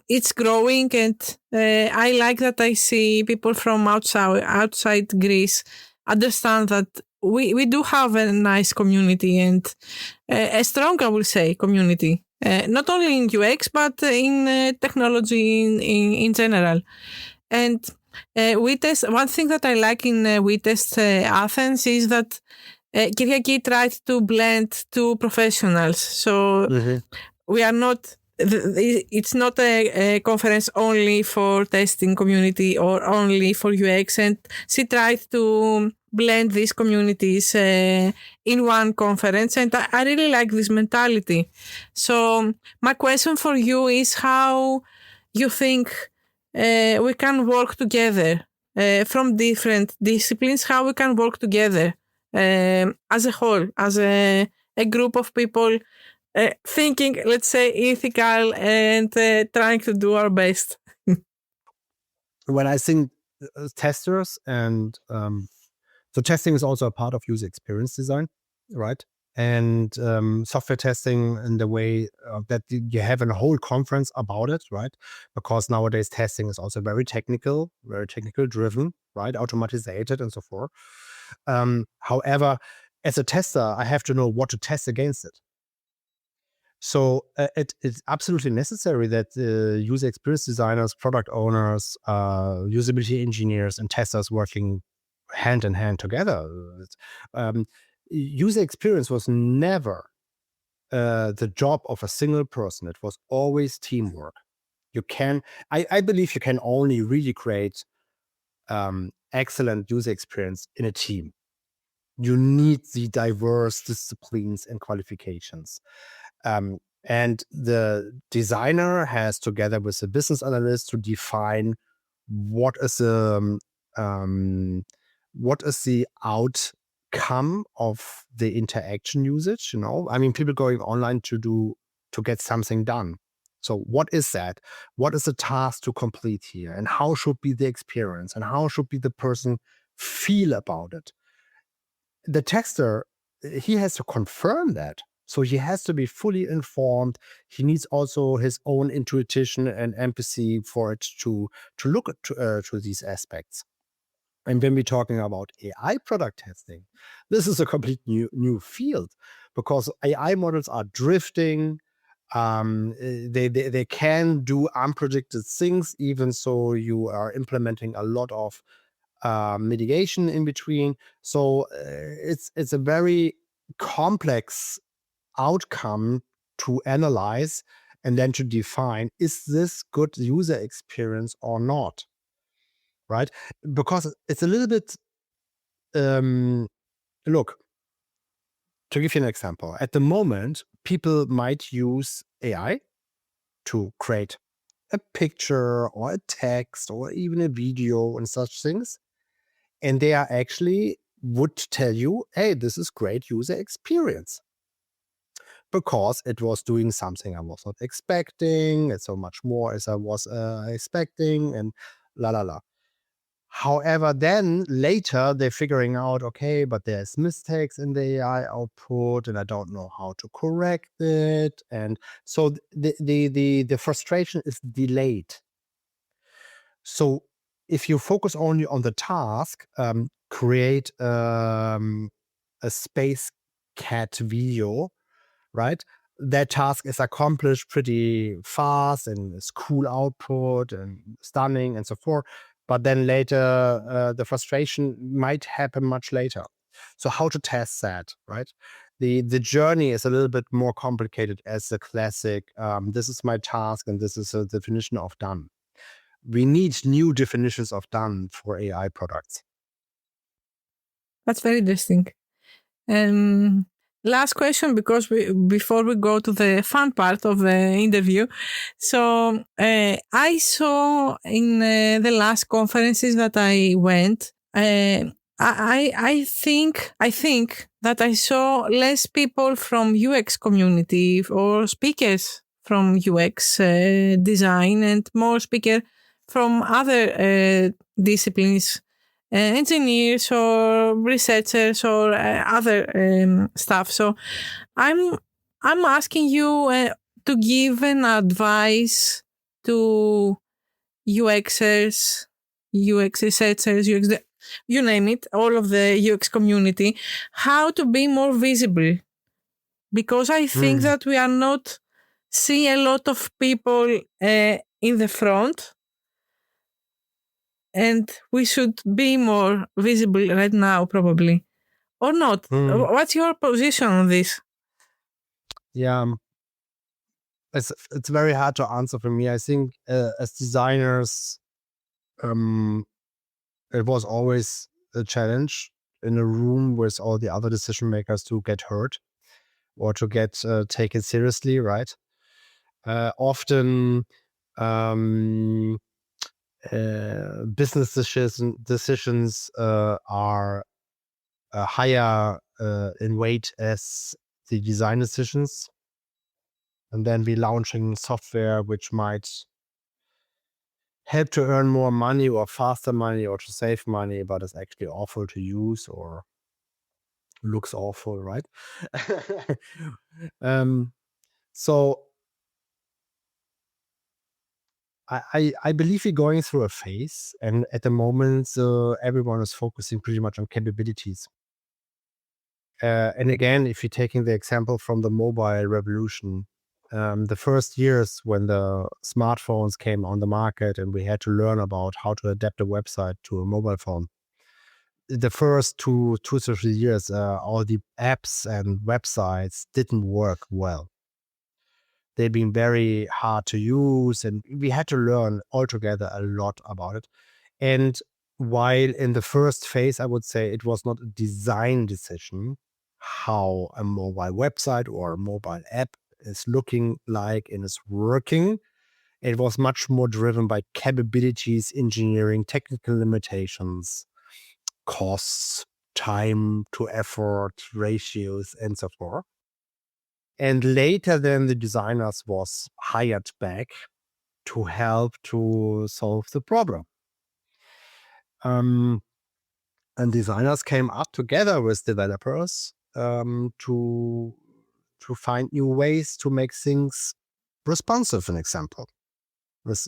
it's growing, and I like that I see people from outside Greece understand that we do have a nice community and a strong, I will say, community. Not only in UX, but in technology in general. And we test, one thing that I like in we test Athens is that Kyriaki tried to blend two professionals. So we are not, it's not a conference only for testing community or only for UX. And she tried to blend these communities in one conference. And I really like this mentality. So my question for you is how you think we can work together from different disciplines, how we can work together as a whole, as a group of people thinking, let's say, ethical and trying to do our best. When I think testers and so testing is also a part of user experience design, right? And software testing in the way that you have a whole conference about it, right? Because nowadays testing is also very technical driven, right? Automatized and so forth. However, as a tester, I have to know what to test against it. So it's absolutely necessary that user experience designers, product owners, usability engineers, and testers working hand in hand together. User experience was never the job of a single person. It was always teamwork. I believe you can only really create excellent user experience in a team. You need the diverse disciplines and qualifications. And the designer has, together with the business analyst, to define what is the outcome of the interaction usage. I mean, people going online to get something done. So what is that? What is the task to complete here? And how should be the experience? And how should be the person feel about it? The tester, he has to confirm that. So he has to be fully informed. He needs also his own intuition and empathy for it to look to these aspects. And when we're talking about AI product testing, this is a complete new field, because AI models are drifting. They can do unpredicted things, even so you are implementing a lot of mitigation in between. So it's a very complex outcome to analyze and then to define, is this good user experience or not, right? Because it's a little bit, look, to give you an example, at the moment, people might use AI to create a picture or a text or even a video and such things. And they are actually would tell you, hey, this is great user experience, because it was doing something I was not expecting. It's so much more as I was expecting, and la la la. However, then later they're figuring out, okay, but there's mistakes in the AI output, and I don't know how to correct it. And so the frustration is delayed. So if you focus only on the task, create a space cat video, right? That task is accomplished pretty fast and it's cool output and stunning and so forth. But then later, the frustration might happen much later. So how to test that, right? The journey is a little bit more complicated as the classic, this is my task and this is a definition of done. We need new definitions of done for AI products. That's very interesting. Last question, because before we go to the fun part of the interview. So I saw in the last conferences that I went, I think that I saw less people from UX community or speakers from UX design and more speaker from other disciplines, engineers or researchers or other stuff. So I'm asking you to give an advice to UXers, UX researchers, you name it, all of the UX community, how to be more visible. Because I think that we are not see a lot of people in the front, and we should be more visible right now, probably. Or not. What's your position on this? Yeah, it's very hard to answer for me. I think as designers, it was always a challenge in a room with all the other decision makers to get heard or to get taken seriously, right? Often business decisions are higher in weight as the design decisions. And then we're launching software which might help to earn more money or faster money or to save money, but it's actually awful to use or looks awful, right? So I believe we're going through a phase, and at the moment, everyone is focusing pretty much on capabilities. And again, if you're taking the example from the mobile revolution, the first years when the smartphones came on the market and we had to learn about how to adapt a website to a mobile phone, the first two to 3 years, all the apps and websites didn't work well. They've been very hard to use, and we had to learn altogether a lot about it. And while in the first phase, I would say it was not a design decision how a mobile website or a mobile app is looking like and is working. It was much more driven by capabilities, engineering, technical limitations, costs, time to effort, ratios, and so forth. And later then the designers was hired back to help to solve the problem. And designers came up together with developers to find new ways to make things responsive. An example,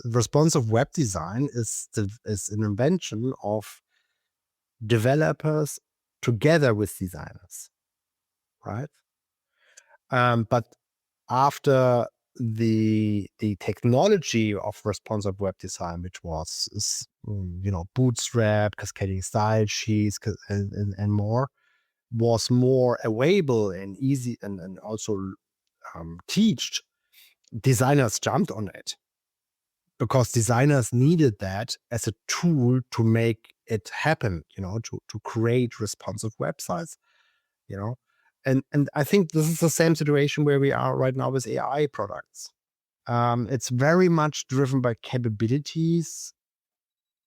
responsive web design is an invention of developers together with designers, right? But after the technology of responsive web design, which was Bootstrap, cascading style sheets, and more, was more available and easy and also teached, designers jumped on it because designers needed that as a tool to make it happen, to create responsive websites, And I think this is the same situation where we are right now with AI products. It's very much driven by capabilities,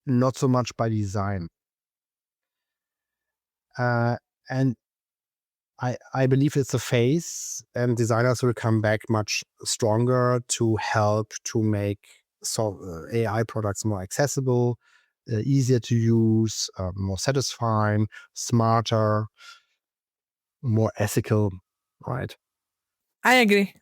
not so much by design. And I believe it's a phase, and designers will come back much stronger to help to make AI products more accessible, easier to use, more satisfying, smarter, more ethical, right? I agree.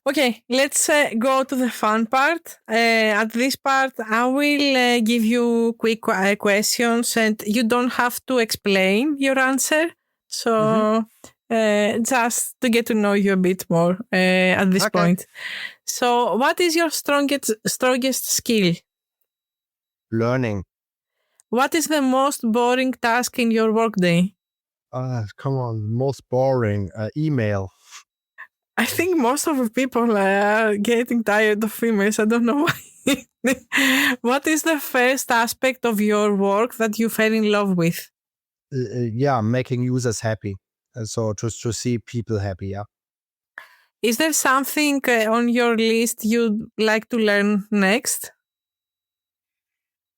Okay, let's go to the fun part. At this part, I will give you quick questions, and you don't have to explain your answer. So just to get to know you a bit more at this point. So, what is your strongest skill? Learning. What is the most boring task in your workday? Come on, most boring. Email. I think most of the people are getting tired of emails. I don't know why. What is the first aspect of your work that you fell in love with? making users happy. So to see people happy, yeah. Is there something on your list you'd like to learn next?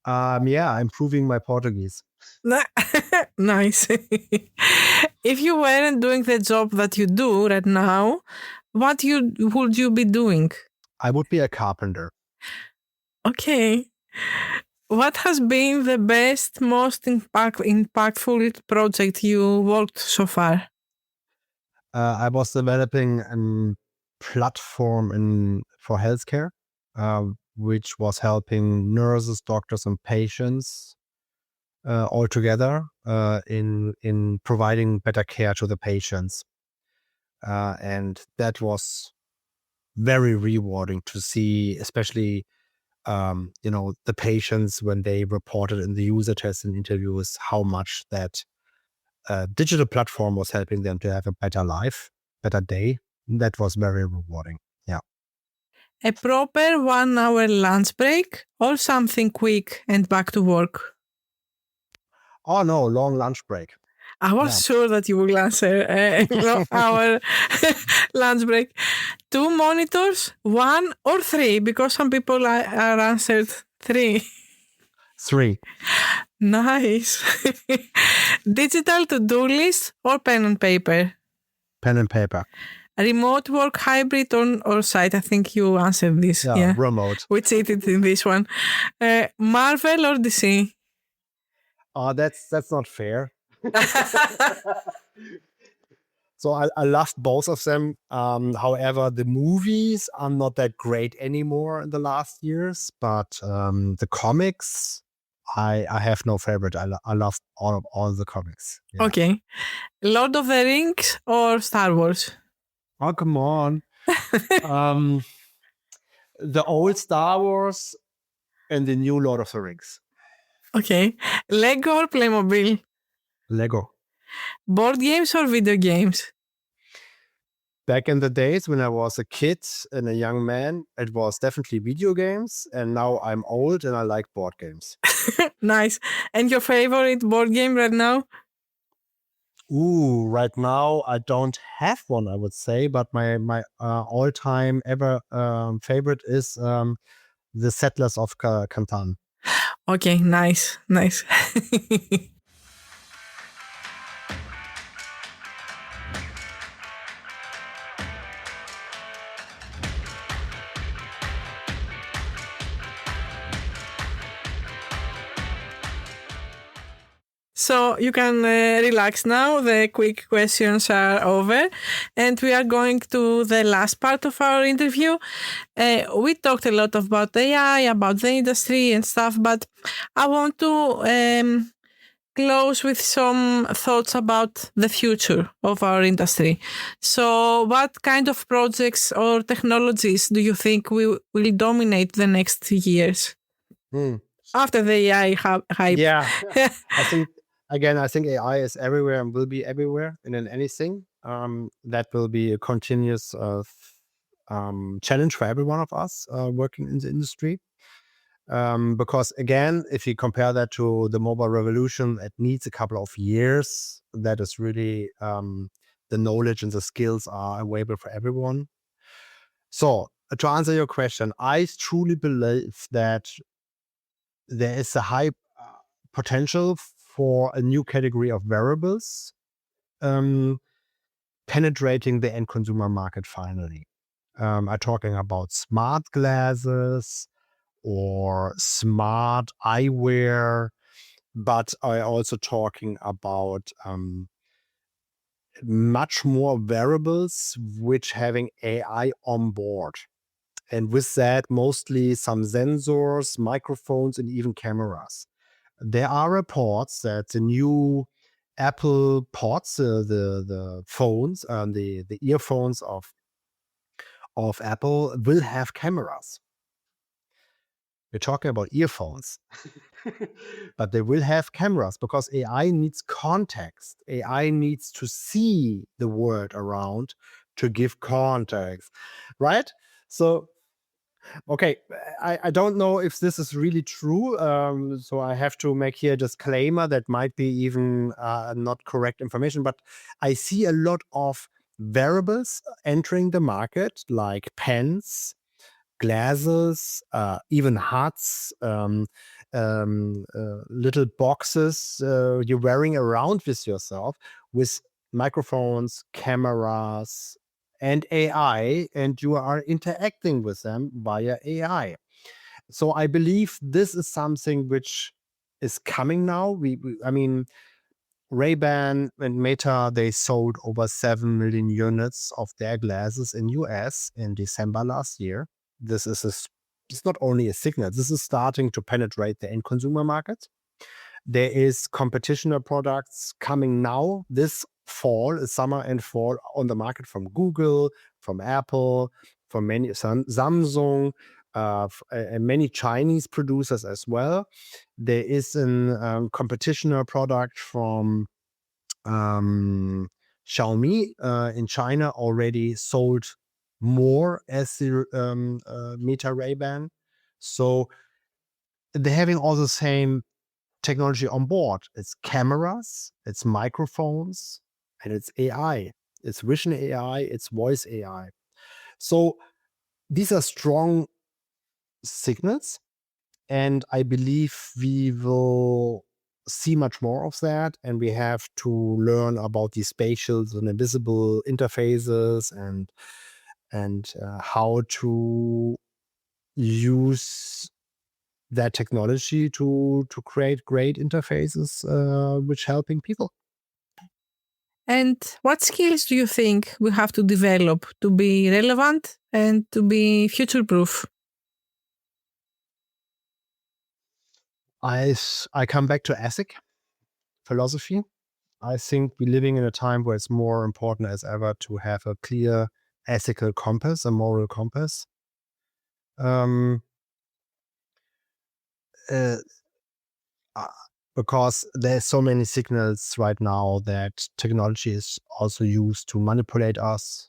Improving my Portuguese. Nice. If you weren't doing the job that you do right now, what would you be doing? I would be a carpenter. Okay. What has been the best, most impactful project you worked so far? I was developing a platform for healthcare, which was helping nurses, doctors, and patients all together in providing better care to the patients. And that was very rewarding to see, especially the patients when they reported in the user tests and interviews how much that digital platform was helping them to have a better life, better day. That was very rewarding. Yeah. A proper 1 hour lunch break or something quick and back to work? Oh no, long lunch break. I was sure that you will answer our lunch break. 2 monitors, 1 or 3, because some people are answered 3. 3. Nice. Digital to-do list or pen and paper? Pen and paper. Remote work, hybrid or site? I think you answered this. Yeah. Remote. We cheated in this one. Marvel or DC? Oh, that's not fair. So I loved both of them. However, the movies are not that great anymore in the last years, but the comics, I have no favorite. I love all the comics. Yeah. Okay. Lord of the Rings or Star Wars? Oh, come on. The old Star Wars and the new Lord of the Rings. Okay. Lego or Playmobil? Lego. Board games or video games? Back in the days when I was a kid and a young man, it was definitely video games. And now I'm old and I like board games. Nice. And your favorite board game right now? Ooh, right now I don't have one, I would say, but my all-time ever favorite is the Settlers of Catan. Okay, nice. So you can relax now. The quick questions are over. And we are going to the last part of our interview. We talked a lot about AI, about the industry and stuff, but I want to close with some thoughts about the future of our industry. So what kind of projects or technologies do you think will dominate the next years? After the AI hype? Yeah, I think AI is everywhere and will be everywhere and in anything. That will be a continuous challenge for every one of us working in the industry. Because again, if you compare that to the mobile revolution, it needs a couple of years. That is really the knowledge and the skills are available for everyone. So to answer your question, I truly believe that there is a high potential for a new category of wearables penetrating the end consumer market finally. I'm talking about smart glasses or smart eyewear, but I also talking about much more wearables which having AI on board. And with that, mostly some sensors, microphones, and even cameras. There are reports that the new Apple Pods, the phones, the earphones of Apple will have cameras. We're talking about earphones, but they will have cameras because AI needs context. AI needs to see the world around to give context, right? So Okay, I don't know if this is really true. So I have to make here a disclaimer that might be even not correct information, but I see a lot of variables entering the market, like pens, glasses, even hats, little boxes you're wearing around with yourself with microphones, cameras, and AI, and you are interacting with them via AI. So I believe this is something which is coming now. I mean, Ray-Ban and Meta, they sold over 7 million units of their glasses in US in December last year. This is it's not only a signal, this is starting to penetrate the end consumer market. There is competitioner products coming now this fall, summer and fall on the market from Google, from Apple, from many Samsung, and many Chinese producers as well. There is a competitioner product from Xiaomi in China already sold more as the Meta Ray-Ban. So they're having all the same technology on board. It's cameras, it's microphones, and it's AI. It's vision AI, it's voice AI. So these are strong signals. And I believe we will see much more of that. And we have to learn about these spatial and invisible interfaces and how to use that technology to create great interfaces which helping people. And what skills do you think we have to develop to be relevant and to be future proof? I come back to ethic philosophy. I think we're living in a time where it's more important as ever to have a clear ethical compass, a moral compass. Um, uh, uh, because there's so many signals right now that technology is also used to manipulate us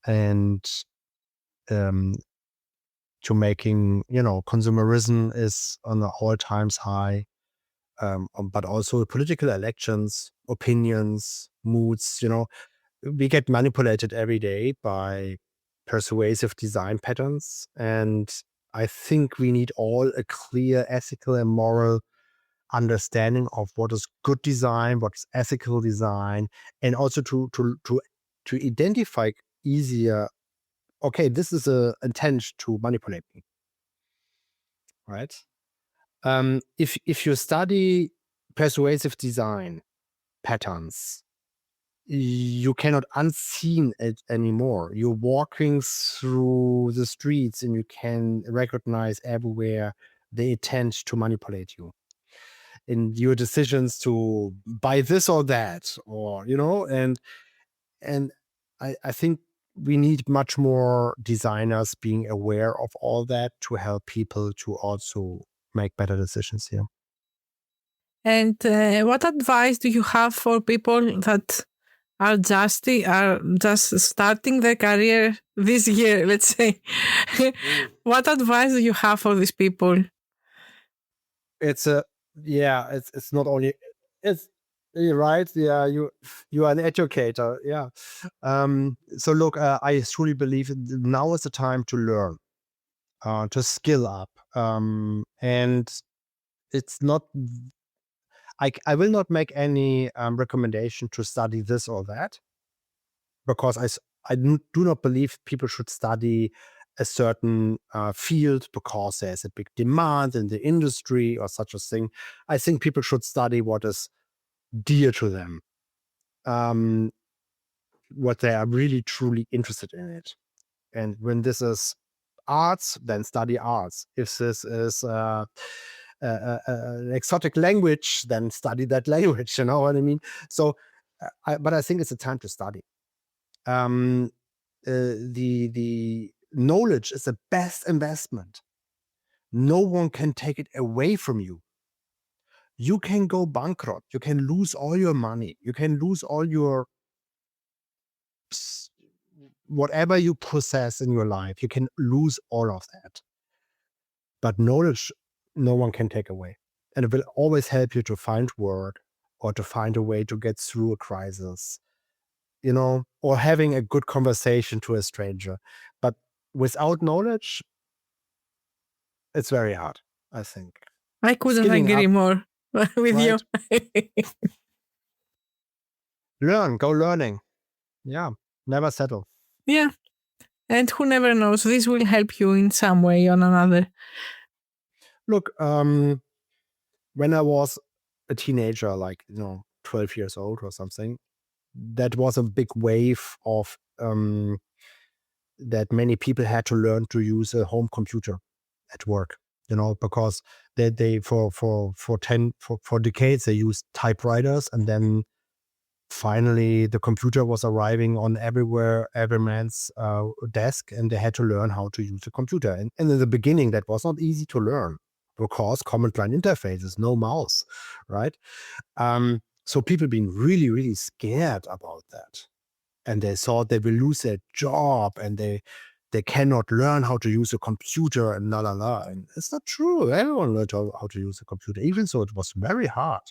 and um, to making, consumerism is on the all times high, but also political elections, opinions, moods, we get manipulated every day by persuasive design patterns. And I think we need all a clear ethical and moral understanding of what is good design, what's ethical design, and also to identify easier. Okay, this is a intent to manipulate me, right? If you study persuasive design patterns, you cannot unseen it anymore. You're walking through the streets and you can recognize everywhere they intend to manipulate you in your decisions to buy this or that, or and I think we need much more designers being aware of all that to help people to also make better decisions here. And what advice do you have for people that are just starting their career this year, let's say? What advice do you have for these people? It's a yeah, it's not only it's you're right. Yeah, you are an educator. Yeah. So look, I truly believe now is the time to learn, to skill up. And it's not I will not make any recommendation to study this or that, because I do not believe people should study a certain field because there's a big demand in the industry or such a thing. I think people should study what is dear to them, what they are really truly interested in it. And when this is arts, then study arts. If this is an exotic language, then study that language. You know what I mean? So, but I think it's a time to study. Um, the knowledge is the best investment. No one can take it away from you. You can go bankrupt. You can lose all your money. You can lose all your whatever you possess in your life, you can lose all of that. But knowledge, no one can take away. And it will always help you to find work or to find a way to get through a crisis, or having a good conversation to a stranger. But without knowledge, it's very hard, I think. I couldn't Skilling agree up, more with you. go learning. Yeah, never settle. Yeah. And who never knows, this will help you in some way or another. Look, when I was a teenager, 12 years old or something, that was a big wave of that many people had to learn to use a home computer at work, because they for decades they used typewriters, and then finally the computer was arriving on every man's desk, and they had to learn how to use a computer. And in the beginning, that was not easy to learn because command line interfaces, no mouse, right? So people been really, really scared about that. And they thought they will lose their job, and they cannot learn how to use a computer, and la la la. And it's not true. Everyone learned how to use a computer, even so it was very hard.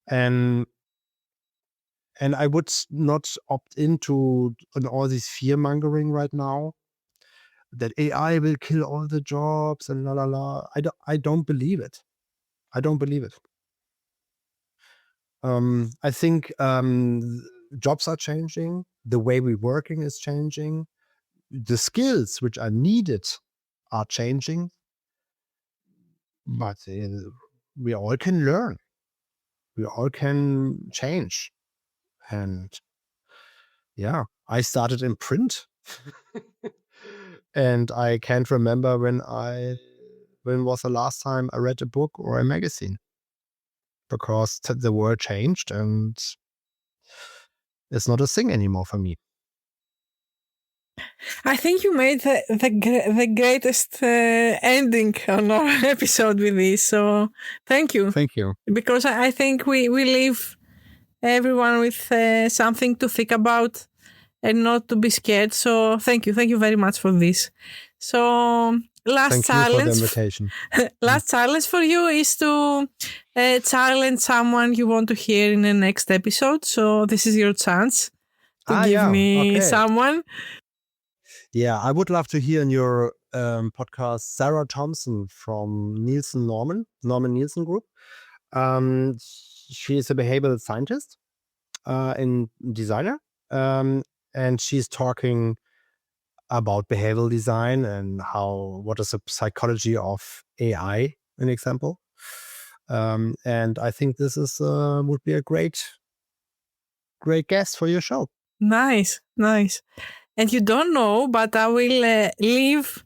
And I would not opt into all this fear mongering right now that AI will kill all the jobs and la la la. I don't believe it. I don't believe it. I think jobs are changing. The way we're working is changing. The skills which are needed are changing. But we all can learn. We all can change. And yeah, I started in print. And I can't remember when was the last time I read a book or a magazine, because the world changed and it's not a thing anymore for me. I think you made the greatest ending on our episode with this. So thank you. Thank you. Because I think we leave everyone with something to think about and not to be scared. So thank you. Thank you very much for this. So last Thank you for the invitation. Last challenge for you is to challenge someone you want to hear in the next episode. So this is your chance to give me someone. Yeah, I would love to hear in your podcast Sarah Thompson from Norman Nielsen Group. She is a behavioral scientist and designer, and she's talking about behavioral design and what is the psychology of AI, an example. And I think this would be a great guest for your show. Nice. And you don't know, but I will leave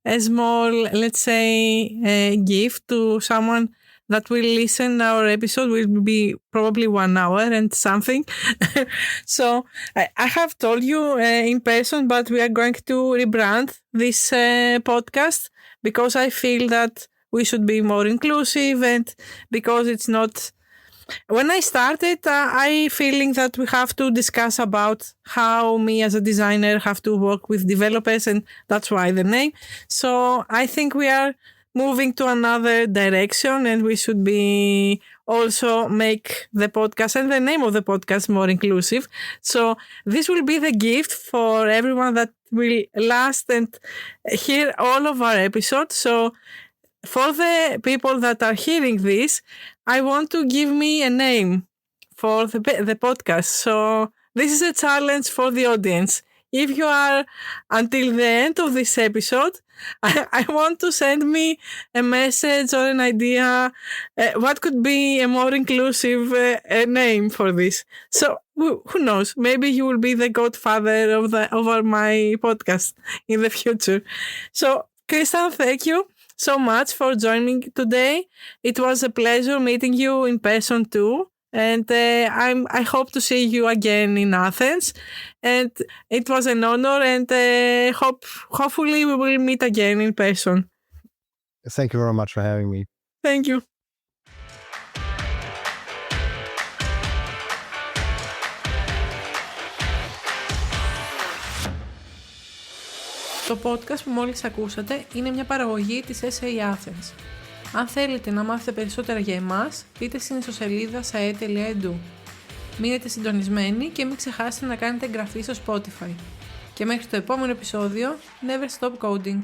a small, let's say, gift to someone that will listen. Our episode will be probably 1 hour and something. So I have told you in person, but we are going to rebrand this podcast because I feel that we should be more inclusive, and because it's not... When I started, I feeling that we have to discuss about how me as a designer have to work with developers, and that's why the name. So I think we are moving to another direction, and we should be also make the podcast and the name of the podcast more inclusive. So this will be the gift for everyone that will last and hear all of our episodes. So for the people that are hearing this, I want to give me a name for the podcast. So this is a challenge for the audience. If you are until the end of this episode, I want to send me a message or an idea. What could be a more inclusive name for this? So who knows? Maybe you will be the godfather of my podcast in the future. So Christian, thank you so much for joining today. It was a pleasure meeting you in person too. And I hope to see you again in Athens. And it was an honor, and hopefully we will meet again in person. Thank you very much for having me. Thank you. Το podcast που μόλις ακούσατε είναι μια παραγωγή της SA Athens. Αν θέλετε να μάθετε περισσότερα για εμάς, μπείτε στην ιστοσελίδα sae.edu. Μείνετε συντονισμένοι και μην ξεχάσετε να κάνετε εγγραφή στο Spotify. Και μέχρι το επόμενο επεισόδιο, never stop coding!